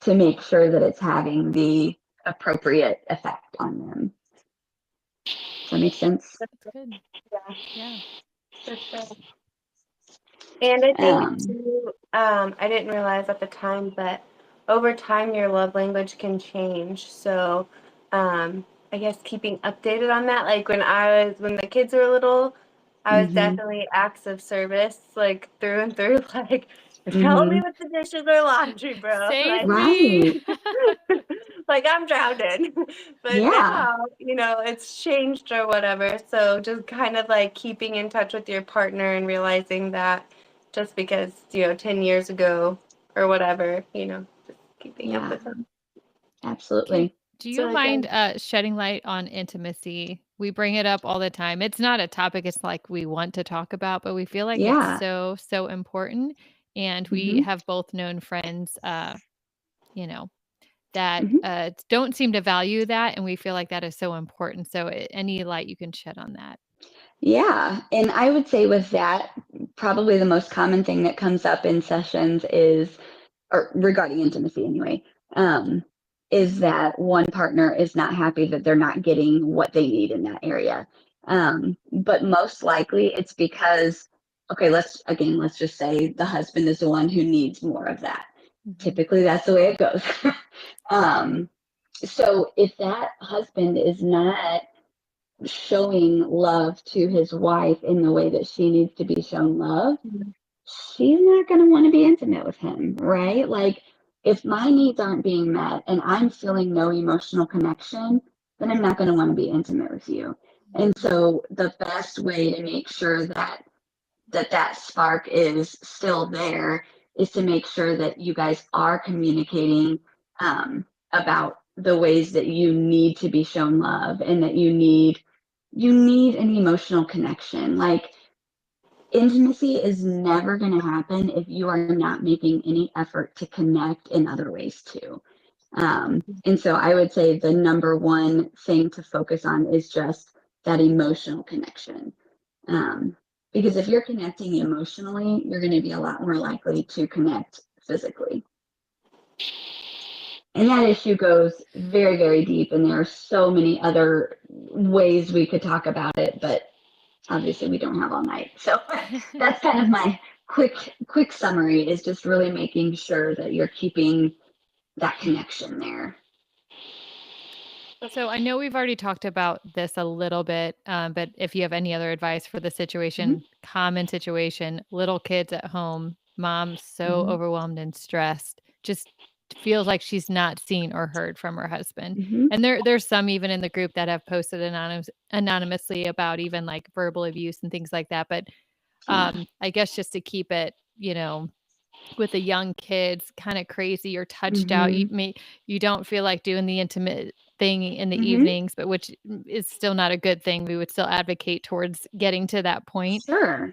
to make sure that it's having the appropriate effect on them. Does that make sense? That's good. Yeah. For sure. And I think too, I didn't realize at the time, but over time your love language can change. So I guess keeping updated on that. Like when the kids were little, I was definitely acts of service, like through and through. Like, help me with the dishes or laundry, bro. Save Like, me. like I'm drowning. But Yeah. now, it's changed or whatever. So just kind of like keeping in touch with your partner and realizing that just because, 10 years ago or whatever, just keeping up with them. Absolutely. Do you mind shedding light on intimacy? We bring it up all the time. It's not a topic it's like we want to talk about, but we feel like Yeah. it's so important. And we have both known friends, that don't seem to value that. And we feel like that is so important. So any light you can shed on that. Yeah. And I would say with that, probably the most common thing that comes up in sessions or regarding intimacy anyway, is that one partner is not happy that they're not getting what they need in that area. But most likely it's because, okay, let's just say the husband is the one who needs more of that. Typically that's the way it goes. So if that husband is not showing love to his wife in the way that she needs to be shown love, she's not going to want to be intimate with him, right? Like, if my needs aren't being met and I'm feeling no emotional connection, then I'm not going to want to be intimate with you. And so the best way to make sure that spark is still there is to make sure that you guys are communicating about the ways that you need to be shown love and that you need an emotional connection. Like, intimacy is never going to happen if you are not making any effort to connect in other ways too. And so I would say the number one thing to focus on is just that emotional connection. Because if you're connecting emotionally, you're going to be a lot more likely to connect physically. And that issue goes very, very deep, and there are so many other ways we could talk about it, but obviously we don't have all night. So that's kind of my quick summary, is just really making sure that you're keeping that connection there. So I know we've already talked about this a little bit, but if you have any other advice for the situation, common situation, little kids at home, mom so overwhelmed and stressed, just feels like she's not seen or heard from her husband. And there's some even in the group that have posted anonymously about even like verbal abuse and things like that. But I guess just to keep it, with the young kids, kind of crazy or touched out, you don't feel like doing the intimate thing in the evenings, but which is still not a good thing. We would still advocate towards getting to that point. Sure.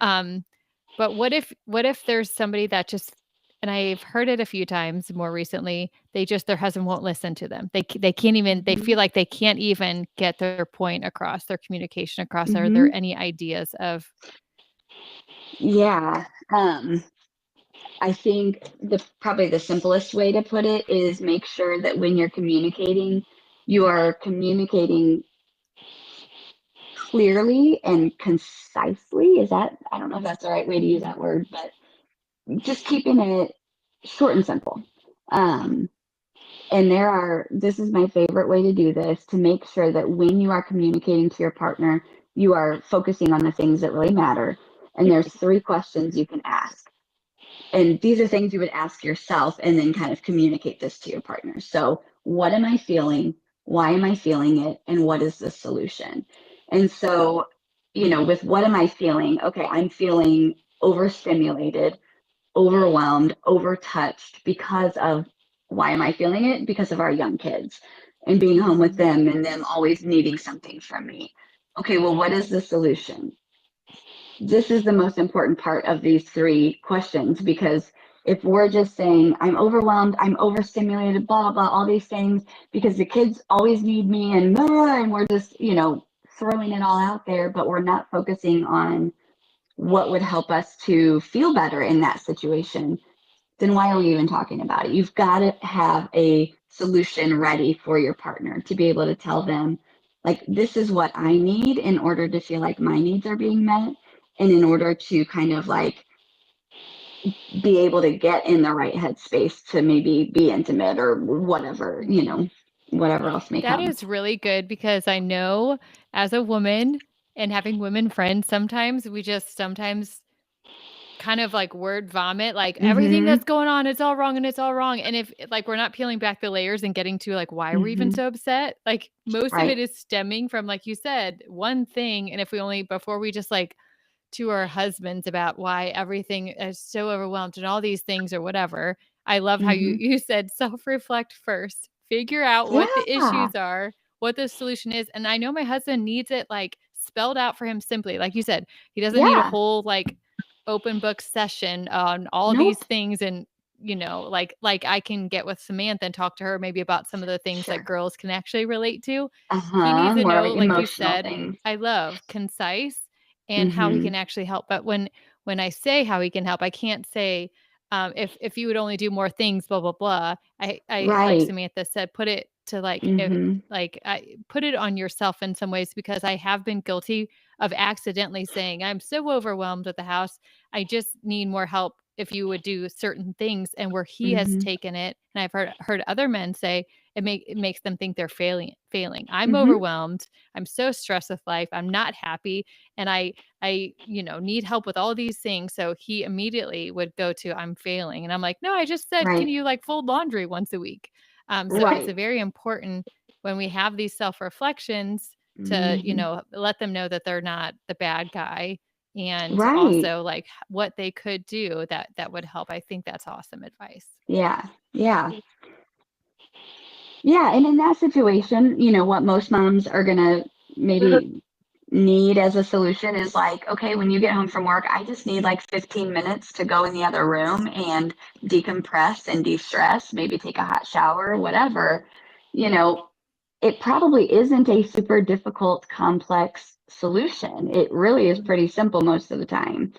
But what if there's somebody that just, and I've heard it a few times more recently, their husband won't listen to them. They can't even, they Mhm. feel like they can't even get their point across, their communication across. Are there Mhm. any ideas of Yeah. I think probably the simplest way to put it is make sure that when you're communicating, you are communicating clearly and concisely. I don't know if that's the right way to use that word, but just keeping it short and simple. Um, and this is my favorite way to do this, to make sure that when you are communicating to your partner, you are focusing on the things that really matter. And there's 3 questions you can ask. And these are things you would ask yourself and then kind of communicate this to your partner. So, what am I feeling? Why am I feeling it? And what is the solution? And so, with what am I feeling? Okay, I'm feeling overstimulated, overwhelmed, overtouched because of, why am I feeling it? Because of our young kids and being home with them and them always needing something from me. Okay, well, what is the solution? This is the most important part of these 3 questions, because if we're just saying, I'm overwhelmed, I'm overstimulated, blah, blah, blah, all these things, because the kids always need me and we're just, throwing it all out there, but we're not focusing on what would help us to feel better in that situation, then why are we even talking about it? You've got to have a solution ready for your partner to be able to tell them, like, this is what I need in order to feel like my needs are being met, and in order to kind of like be able to get in the right headspace to maybe be intimate or whatever, whatever else may that come. is really good, because I know as a woman and having women friends, sometimes we just sometimes kind of like word vomit, like everything Mm-hmm. that's going on, it's all wrong and it's all wrong. And if like we're not peeling back the layers and getting to like why we're even Mm-hmm. so upset, like most of Right. it is stemming from, like you said, one thing. And if we only, before we just like to our husbands about why everything is so overwhelmed and all these things or whatever. I love how you Mm-hmm. you said self-reflect first. Figure out what the Yeah. issues are, what the solution is. And I know my husband needs it like spelled out for him simply. Like you said, he doesn't need a Yeah. whole like open book session on all these Nope. things, and like I can get with Samantha and talk to her maybe about some of the things that Sure. girls can actually relate to. He Uh-huh. needs to More know, like like you emotional said, things. I love concise and how he Mm-hmm. can actually help. But when I say how he can help, I can't say if you would only do more things, blah blah blah. I like Right. Samantha said, put it to like if Mm-hmm. like I put it on yourself in some ways, because I have been guilty of accidentally saying, I'm so overwhelmed with the house. I just need more help if you would do certain things, and where he has Mm-hmm. taken it, and I've heard other men say it makes them think they're failing. I'm Mm-hmm. overwhelmed. I'm so stressed with life. I'm not happy, and I need help with all these things. So he immediately would go to, I'm failing, and I'm like, no, I just said, can Right. you like fold laundry once a week? So it's Right. a very important when we have these self reflections to Mm-hmm. let them know that they're not the bad guy, and Right. also like what they could do that would help. I think that's awesome advice. Yeah. Yeah. Yeah. And in that situation, what most moms are gonna maybe need as a solution is like, okay, when you get home from work, I just need like 15 minutes to go in the other room and decompress and de-stress, maybe take a hot shower, whatever. You know, it probably isn't a super difficult, complex solution. It really is pretty simple most of the time.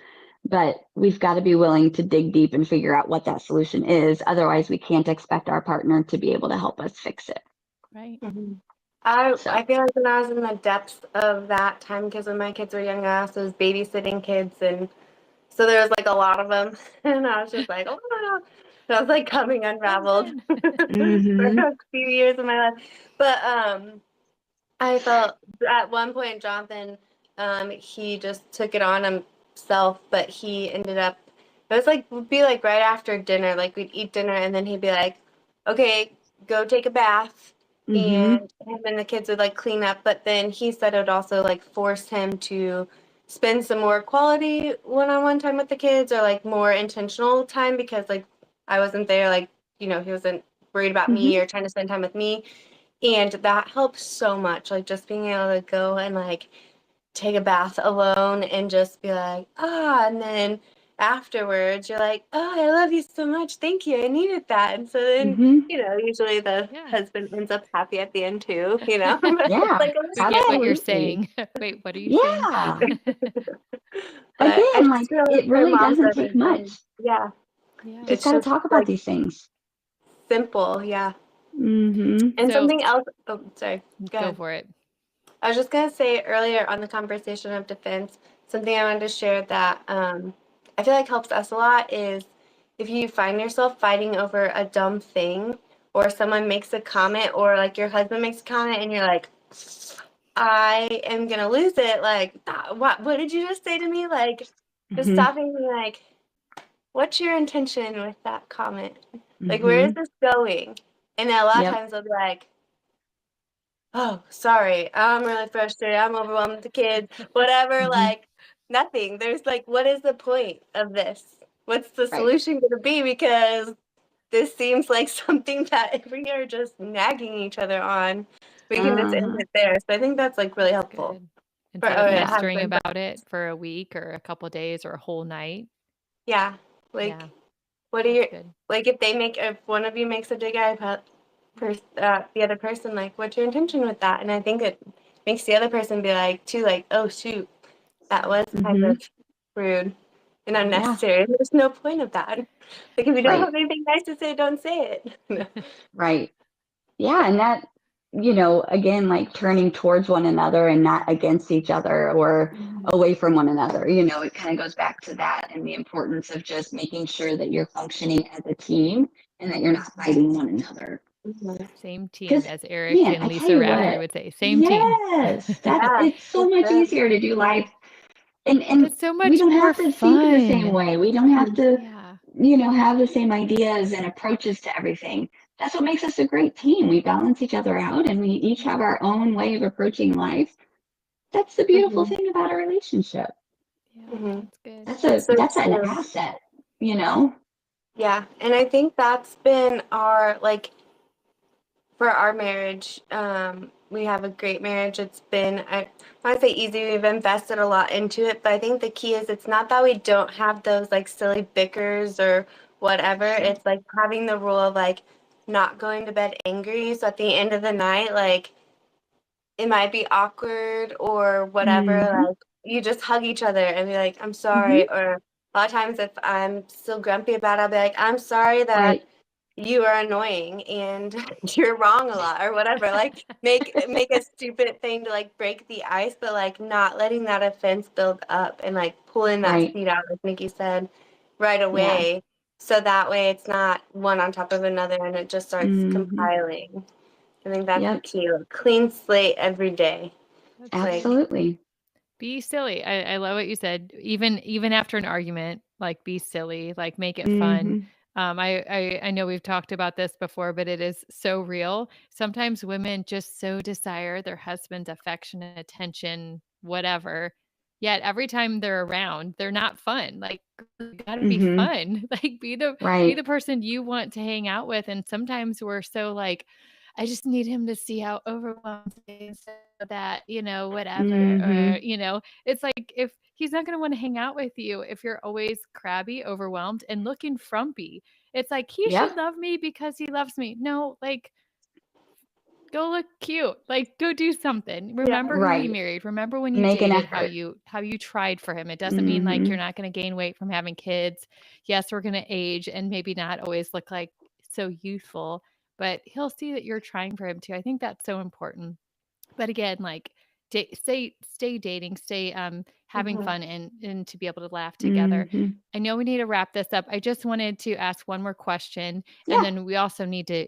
But we've got to be willing to dig deep and figure out what that solution is. Otherwise, we can't expect our partner to be able to help us fix it. Right. So, I feel like when I was in the depths of that time, because when my kids were young, I also was babysitting kids, and so there was like a lot of them, and I was just like, oh my God. So I was like coming unraveled Amen. for hmm a few years of my life. But I felt at one point Jonathan, he just took it on himself, but he ended up, it was like, would be like right after dinner, like we'd eat dinner and then he'd be like, okay, go take a bath. hmm And him and the kids would like clean up, but then he said it would also like force him to spend some more quality one-on-one time with the kids, or like more intentional time, because like I wasn't there, like, he wasn't worried about hmm me or trying to spend time with me. And that helps so much, like just being able to go and like take a bath alone and just be like, and then afterwards, you're like, oh, I love you so much. Thank you. I needed that. And so then, Hmm. usually the Yeah. husband ends up happy at the end too, But Yeah, it's like, We get what you're absolutely. saying. Wait, what are you saying? Yeah. but I Again, just like feel like it for really moms doesn't take much. everything. Yeah. Yeah. Just It's got to just talk about like these things. simple. Yeah. Hmm. And So something else. Oh, sorry. Go go ahead. for it. I was just going to say earlier on the conversation of defense, something I wanted to share that I feel like helps us a lot is if you find yourself fighting over a dumb thing or someone makes a comment or like your husband makes a comment and you're like, I am going to lose it. Like, what did you just say to me? Like, just Hmm. stopping and being like, what's your intention with that comment? Like, where is Hmm. this going? And then a lot of Yep. times they'll be like, oh, sorry, I'm really frustrated. I'm overwhelmed with the kids, whatever. Hmm. Like, nothing. There's like, what is the point of this? What's the Right. solution going to be? Because this seems like something that if we are just nagging each other on, we can just end Uh-huh. it there. So I think that's like really helpful Good. for Instead of Yeah. festering husbands. about it for a week or a couple days or a whole night. Yeah. Like, Yeah, what are that's your, good. like, if one of you makes a dig at the other person, like, what's your intention with that? And I think it makes the other person be like, too, like, oh, shoot, that was kind Hmm. of rude and Yeah. unnecessary. There's no point of that. Like, if you don't Right. have anything nice to say, don't say it. Right. Yeah. And that, again, like turning towards one another and not against each other or Mhm. away from one another, it kind of goes back to that and the importance of just making sure that you're functioning as a team and that you're not fighting one another. Mhm. Same team, Because, as Eric man, and I tell Lisa you Raftery what, would say. Same team. yes, Yeah, it's so for much sure. easier to do life. And It's so we much don't more have to think the same fun. way. We don't have Mhm. to, Yeah. have the same ideas and approaches to everything. That's what makes us a great team. We balance each other out and we each have our own way of approaching life. That's the beautiful Mhm. thing about a relationship. Yeah, Mhm. that's good. That's so That's an true. asset, you know? Yeah, and I think that's been our like for our marriage. We have a great marriage. It's been I want to say easy. We've invested a lot into it, but I think the key is it's not that we don't have those like silly bickers or whatever. Sure. It's like having the rule of like not going to bed angry. So at the end of the night, like it might be awkward or whatever. Mm-hmm. Like you just hug each other and be like, I'm Mm-hmm. sorry. Or a lot of times if I'm still grumpy about it, I'll be like, I'm sorry that Right. you are annoying and you're wrong a lot or whatever. Like make a stupid thing to like break the ice, but like not letting that offense build up and like pulling that Right. seed out, like Nikki said, right Yeah. away. So that way it's not one on top of another and it just starts Mm-hmm. compiling. I think that's the Yep. key. Like, clean slate every day. That's Like, good. Absolutely. Be silly. I love what you said. Even after an argument, like be silly, like make it fun. Mm-hmm. I know we've talked about this before, but it is so real. Sometimes women just so desire their husband's affection and attention, whatever. Yet every time they're around, they're not fun. Like you gotta be Mm-hmm. fun. Like be Right. the person you want to hang out with. And sometimes we're so like, I just need him to see how overwhelmed he is so that, whatever. Mm-hmm. Or, it's like if he's not going to want to hang out with you if you're always crabby, overwhelmed, and looking frumpy. It's like he Yep. should love me because he loves me. No, like go look cute. Like go do something. yeah. Remember who you Right. married. Remember when you Make an dated effort. how you tried for him. It doesn't mean like Mm-hmm. you're not going to gain weight from having kids. Yes, we're going to age and maybe not always look like so youthful, but he'll see that you're trying for him too. I think that's so important. But again, like stay dating, stay having Mhm. fun and to be able to laugh together. Mm-hmm. I know we need to wrap this up. I just wanted to ask one more question, and Yeah. then we also need to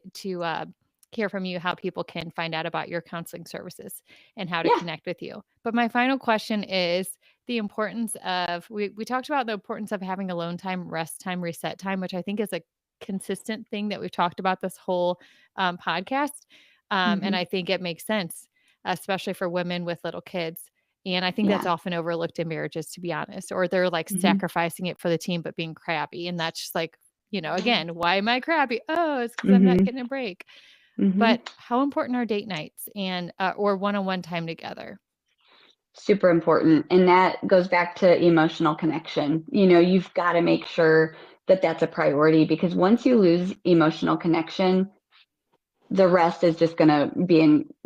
hear from you how people can find out about your counseling services and how to Yeah. connect with you. But my final question is the importance of we talked about the importance of having alone time, rest time, reset time, which I think is a consistent thing that we've talked about this whole podcast. And Mm-hmm. I think it makes sense, especially for women with little kids. And I think that's Yeah. often overlooked in marriages, to be honest, or they're like Mm-hmm. sacrificing it for the team, but being crabby. And that's just like, again, why am I crabby? Oh, it's because I'm not Mm-hmm. getting a break. Mm-hmm. But how important are date nights and or one-on-one time together? super important. And that goes back to emotional connection. You've got to make sure that that's a priority, because once you lose emotional connection, the rest is just going to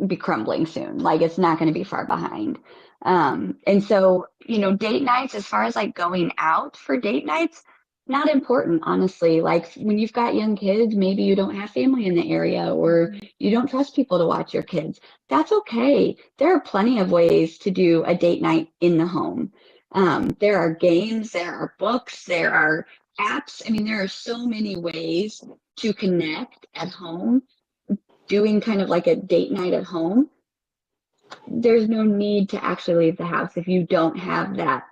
be crumbling soon. Like, it's not going to be far behind. And so, date nights, as far as like going out for date nights, not important, honestly. Like, when you've got young kids, maybe you don't have family in the area, or you don't trust people to watch your kids. That's okay. There are plenty of ways to do a date night in the home. There are games, there are books, there are apps. I mean, there are so many ways to connect at home. Doing kind of like a date night at home, there's no need to actually leave the house if you don't have that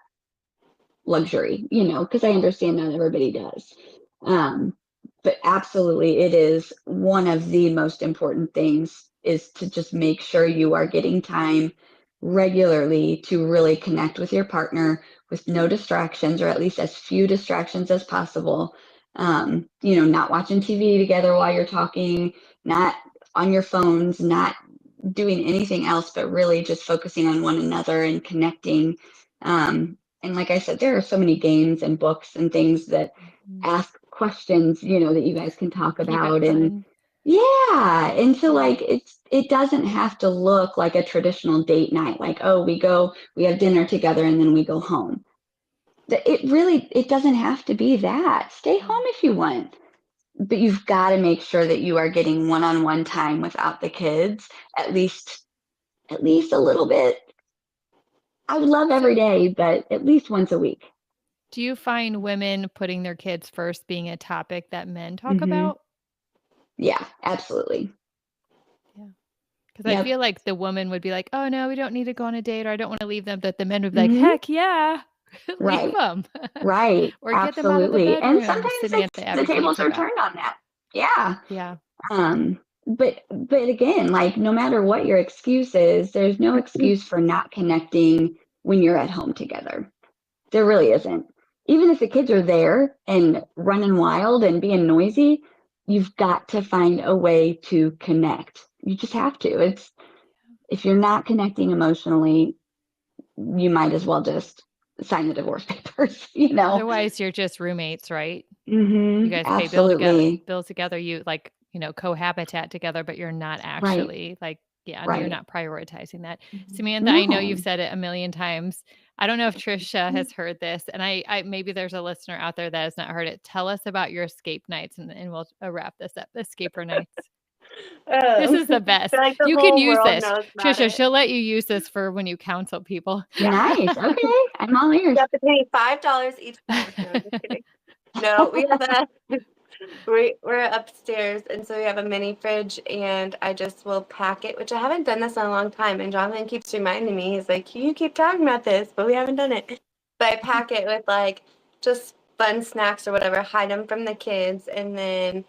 luxury, because I understand not everybody does. But absolutely, it is one of the most important things, is to just make sure you are getting time regularly to really connect with your partner with no distractions, or at least as few distractions as possible. Not watching TV together while you're talking, not on your phones, not doing anything else, but really just focusing on one another and connecting. And like I said, there are so many games and books and things that ask questions, that you guys can talk about. And yeah. And so like, it doesn't have to look like a traditional date night. Like, oh, we have dinner together and then we go home. It doesn't have to be that. Stay home if you want, but you've got to make sure that you are getting one-on-one time without the kids, at least a little bit. I would love every day, but at least once a week. Do you find women putting their kids first being a topic that men talk about? Yeah, absolutely. Yeah. Because I feel like the woman would be like, oh, no, we don't need to go on a date, or I don't want to leave them. But the men would be like, heck yeah, leave them. Right. Or absolutely. get them out of the bedroom. And sometimes the tables are turned on that. Yeah. Yeah. But again, like, no matter what your excuse is, there's no excuse for not connecting when you're at home together. There really isn't. Even if the kids are there and running wild and being noisy, you've got to find a way to connect. You just have to. If you're not connecting emotionally, you might as well just sign the divorce papers, Otherwise, you're just roommates, right? You guys pay bills together. You cohabitat together, but you're not actually you're not prioritizing that. Samantha, I know you've said it a million times. I don't know if Trisha has heard this, and I maybe there's a listener out there that has not heard it. Tell us about your escape nights, and we'll wrap this up. Escaper nights. This is the best. Like you can use this, Trisha. She'll let you use this for when you counsel people. Nice. Okay, I'm all ears. You have to pay $5 each time. No, just kidding. No, we have we're upstairs, and so we have a mini fridge, and I just will pack it, which I haven't done this in a long time. And Jonathan keeps reminding me, he's like, you keep talking about this, but we haven't done it. But I pack it with like just fun snacks or whatever, hide them from the kids, and then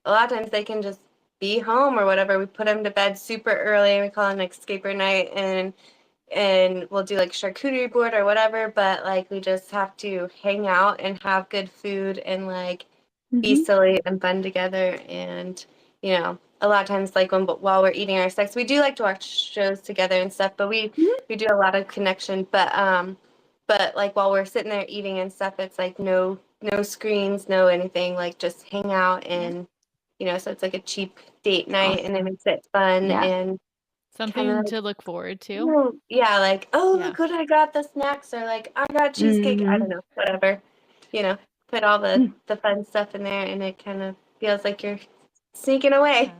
a lot of times they can just be home or whatever. We put them to bed super early, and we call it an escaper night, and we'll do like charcuterie board or whatever, but like we just have to hang out and have good food and like be silly and fun together. And a lot of times, like while we're eating our snacks, we do like to watch shows together and stuff, but we do a lot of connection. But like while we're sitting there eating and stuff, it's like no screens, no anything, like just hang out. And so it's like a cheap date night. And it makes it fun and something to look forward to. Like, look what I got, the snacks, or like I got cheesecake. I don't know, whatever. Put all the fun stuff in there, and it kind of feels like you're sneaking away.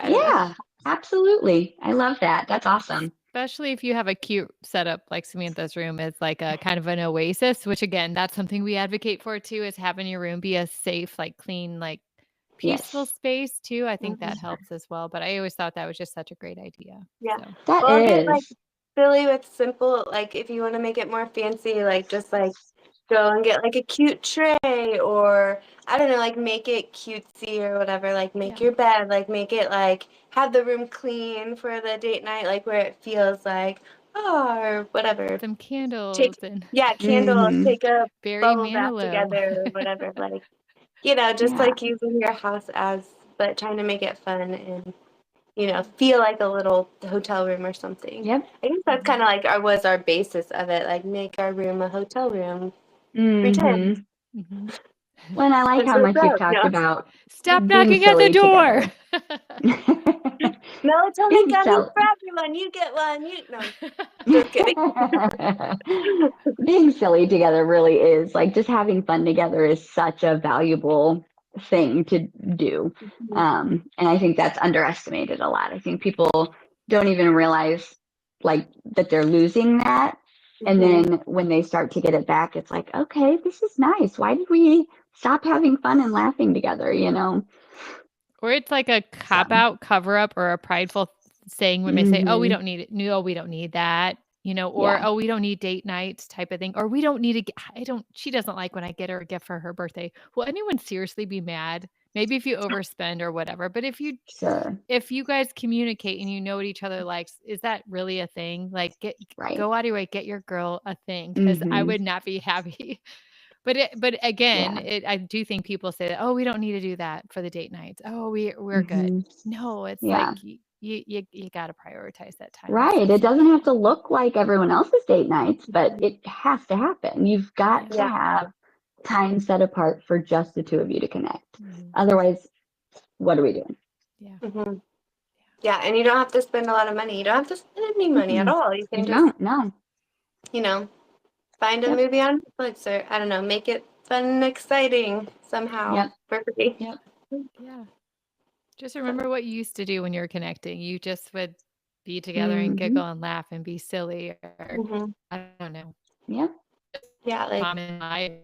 Yeah, absolutely. I love that. That's awesome. Especially if you have a cute setup like Samantha's room is like a kind of an oasis, which again, that's something we advocate for too, is having your room be a safe, like clean, like peaceful space too. I think that helps as well. But I always thought that was just such a great idea. Yeah. So. That is. Get like silly with simple, like if you want to make it more fancy, like just like go and get like a cute tray, or I don't know, like make it cutesy or whatever, like make your bed, like make it like have the room clean for the date night, like where it feels like or whatever. Some candles candles, take a Barry bubble bath Manilow together or whatever, like just like using your house but trying to make it fun and feel like a little hotel room or something. Yep. I guess that's kind of like was our basis of it, like make our room a hotel room. Mhm. Pretend. Well, and I like It's how so much you've gross, talked about Stop being knocking at the silly door. Melatonin Being gummies silly. for everyone. You get one. Just kidding. Being silly together really is like just having fun together is such a valuable thing to do. And I think that's underestimated a lot. I think people don't even realize like that they're losing that. And then when they start to get it back, it's like, okay, this is nice. Why did we stop having fun and laughing together? Or it's like a cop out, cover up, or a prideful saying when they say, "Oh, we don't need it." No, we don't need that. Or Yeah. "Oh, we don't need date nights," type of thing. Or we don't need she doesn't like when I get her a gift for her birthday. Will anyone seriously be mad? Maybe if you overspend or whatever. But Sure. if you guys communicate and you know what each other likes, is that really a thing? Like Right. go out of your way, get your girl a thing, because I would not be happy. But again, I do think people say that, "Oh, we don't need to do that for the date nights. Oh, we're good." No, it's like you got to prioritize that time. Right. It doesn't have to look like everyone else's date nights, but it has to happen. You've got to have time set apart for just the two of you to connect. Otherwise, what are we doing? Yeah. Yeah, and you don't have to spend a lot of money. You don't have to spend any money at all. You can just, find a movie on Netflix, or I don't know, make it fun and exciting somehow for free. Yeah. Just remember what you used to do when you were connecting. You just would be together and giggle and laugh and be silly, or I don't know. Yeah. Yeah, like Mom and I.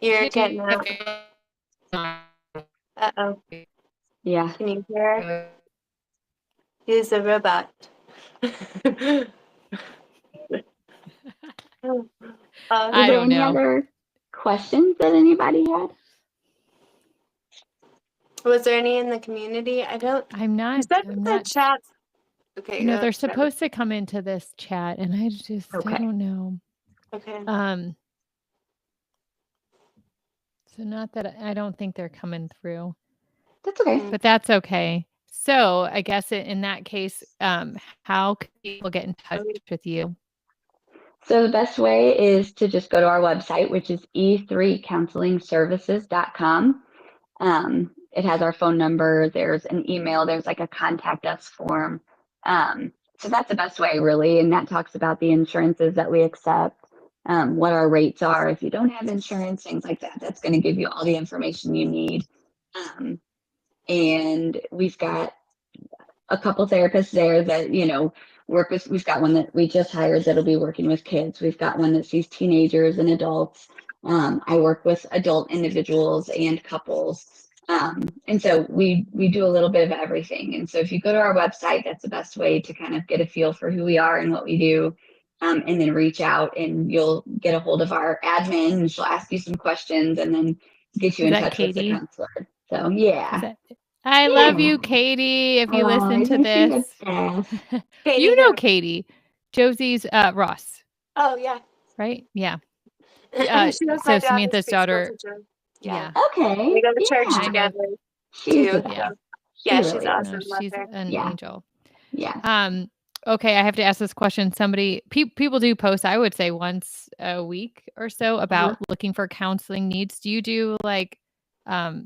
You're getting out. Uh-oh. Yeah. Can you hear? He's a robot. I don't know. Any other questions that anybody had? Was there any in the community? I'm not. The chat. Okay. They're supposed to come into this chat, and I just I don't know. Okay. So not that I don't think they're coming through. That's okay. But that's okay. So I guess in that case, how can people get in touch with you? So the best way is to just go to our website, which is e3counselingservices.com. It has our phone number. There's an email. There's like a contact us form. So that's the best way, really. And that talks about the insurances that we accept, what our rates are if you don't have insurance, things like that. That's going to give you all the information you need. And we've got a couple therapists there that, work with. We've got one that we just hired that'll be working with kids. We've got one that sees teenagers and adults. I work with adult individuals and couples. And so we do a little bit of everything. And so if you go to our website, that's the best way to kind of get a feel for who we are and what we do. And then reach out and you'll get a hold of our admin and she'll ask you some questions and then get you in touch with the counselor. So yeah. I love you, Katie. If you listen to this, you know Katie, Josie's Ross. Oh yeah. Right? Yeah. So Samantha's daughter. Yeah. Okay. We go to church together. She's awesome. She's an angel. Yeah. Okay, I have to ask this question. People do post, I would say once a week or so, about looking for counseling needs. Do you do like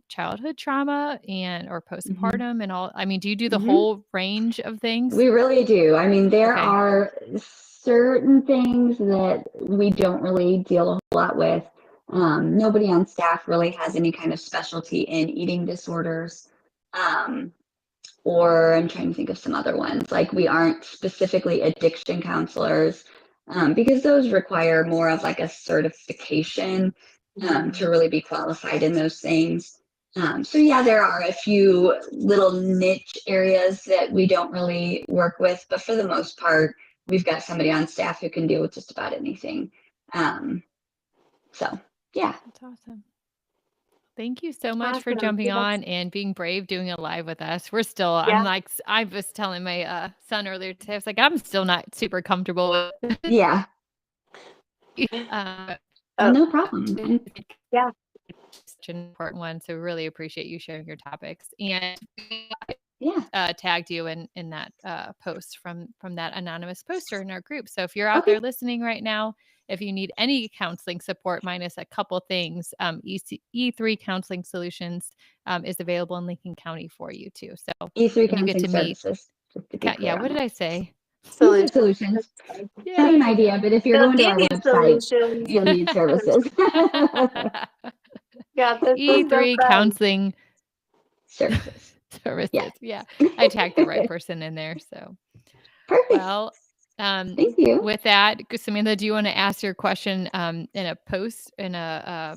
childhood trauma or postpartum and all? I mean, do you do the whole range of things? We really do. I mean, there are certain things that we don't really deal a whole lot with. Nobody on staff really has any kind of specialty in eating disorders. Or I'm trying to think of some other ones. Like we aren't specifically addiction counselors because those require more of like a certification to really be qualified in those things. So yeah, there are a few little niche areas that we don't really work with, but for the most part, we've got somebody on staff who can deal with just about anything. So yeah. That's awesome. Thank you so much for jumping on and being brave, doing it live with us. We're still, I was telling my son earlier today, I was like, I'm still not super comfortable with it. Yeah. No problem. Yeah. an important one. So we really appreciate you sharing your topics. And Yeah. tagged you in that post from that anonymous poster in our group. So if you're out Okay. there listening right now, if you need any counseling support minus a couple things, E3 Counseling Solutions is available in Lincoln County for you too. So E3 when you get to Counseling meet, Services. Just to be clear yeah, on what did that. I say? E3 Solutions. Same Yay. idea, but if you're They'll going to give our you website, solutions. you'll need services. Yeah, this is so E3 fun. Counseling Services. Services. Yes. Yeah, I tagged the right person in there. So, Perfect. well, Thank you. with that, Samantha, do you want to ask your question in a post in a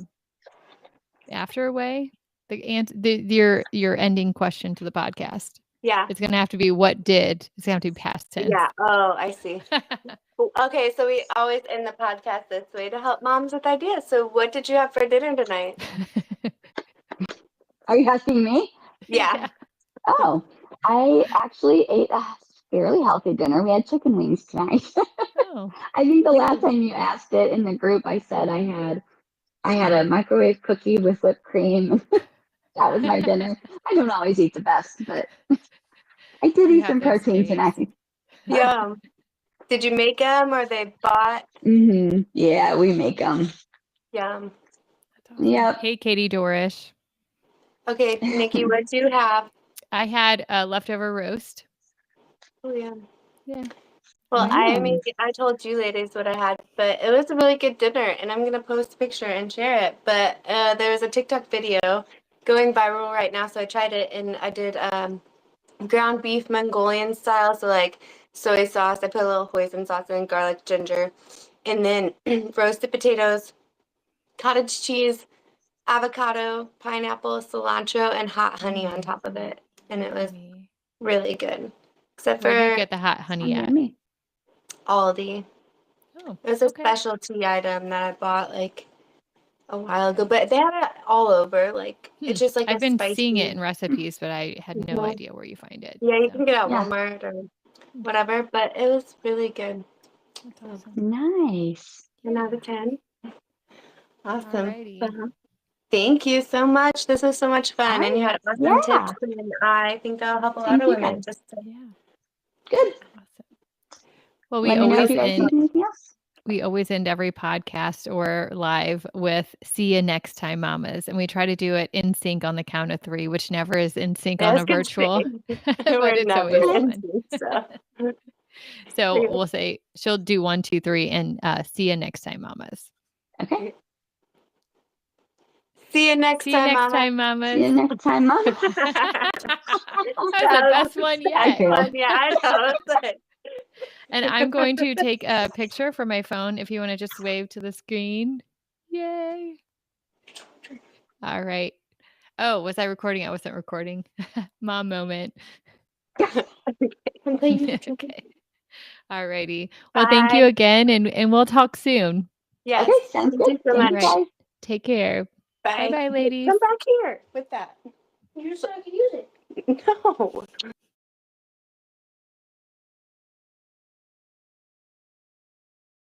after way? Your ending question to the podcast. Yeah. It's gonna have to be what did. It's gonna have to be past tense. Yeah. Oh, I see. Okay, so we always end the podcast this way to help moms with ideas. So what did you have for dinner tonight? Are you asking me? Yeah. Oh, I actually ate a fairly healthy dinner. We had chicken wings tonight. Oh. I think the last time you asked it in the group, I said I had a microwave cookie with whipped cream. That was my dinner. I don't always eat the best, but I did You eat have some those protein days. tonight. Yeah. Did you make them or they bought? Yeah, we make them. Yeah. Yep. Hey, Katie Dorish. Okay, Nikki, what do you have? I had a leftover roast. Oh, yeah. Yeah. Well, Nice. I told you ladies what I had, but it was a really good dinner, and I'm going to post a picture and share it. But there was a TikTok video going viral right now, so I tried it, and I did ground beef Mongolian style, so like soy sauce. I put a little hoisin sauce in, garlic, ginger, and then roasted potatoes, cottage cheese, avocado, pineapple, cilantro, and hot honey on top of it, and it was Yummy. really good. Except Where do you for get the hot honey at? Yummy. Aldi. Oh, It was a okay. specialty item that I bought like a while ago, but they had it all over. Like it's just like I've a been spicy. seeing it in recipes, but I had no Mhm. idea where you find it. Yeah, you so. can get it at Yeah. Walmart or whatever, but it was really good. That's awesome. Nice. 10 out of 10. Awesome. Alrighty. Thank you so much. This was so much fun, and you had awesome Yeah. tips, and I think that'll help a lot Thank of you, women. guys. Just to, Yeah. Good. Awesome. Well, we Let me know if always you guys end. need anything else. We always end every podcast or live with "See you next time, mamas," and we try to do it in sync on the count of 3, which never is in sync I on was a gonna virtual, say, but we're it's never always in fun. sync, so. So we'll say she'll do 1, 2, 3, and see you next time, mamas. Okay. See you next See you time, next Mama. time, mamas. See you next time, Mom. That was the best one yet. failed. Yeah, I know. It's like- And I'm going to take a picture from my phone if you want to just wave to the screen. Yay. All right. Oh, was I recording? I wasn't recording. Mom moment. Okay. All righty. Well, thank you Bye. again, and we'll talk soon. Yes. Okay, sounds Thank good. you so Thank you, much. guys. Take care. Bye. Bye-bye, ladies. Come back here with that. You said I could use it. No.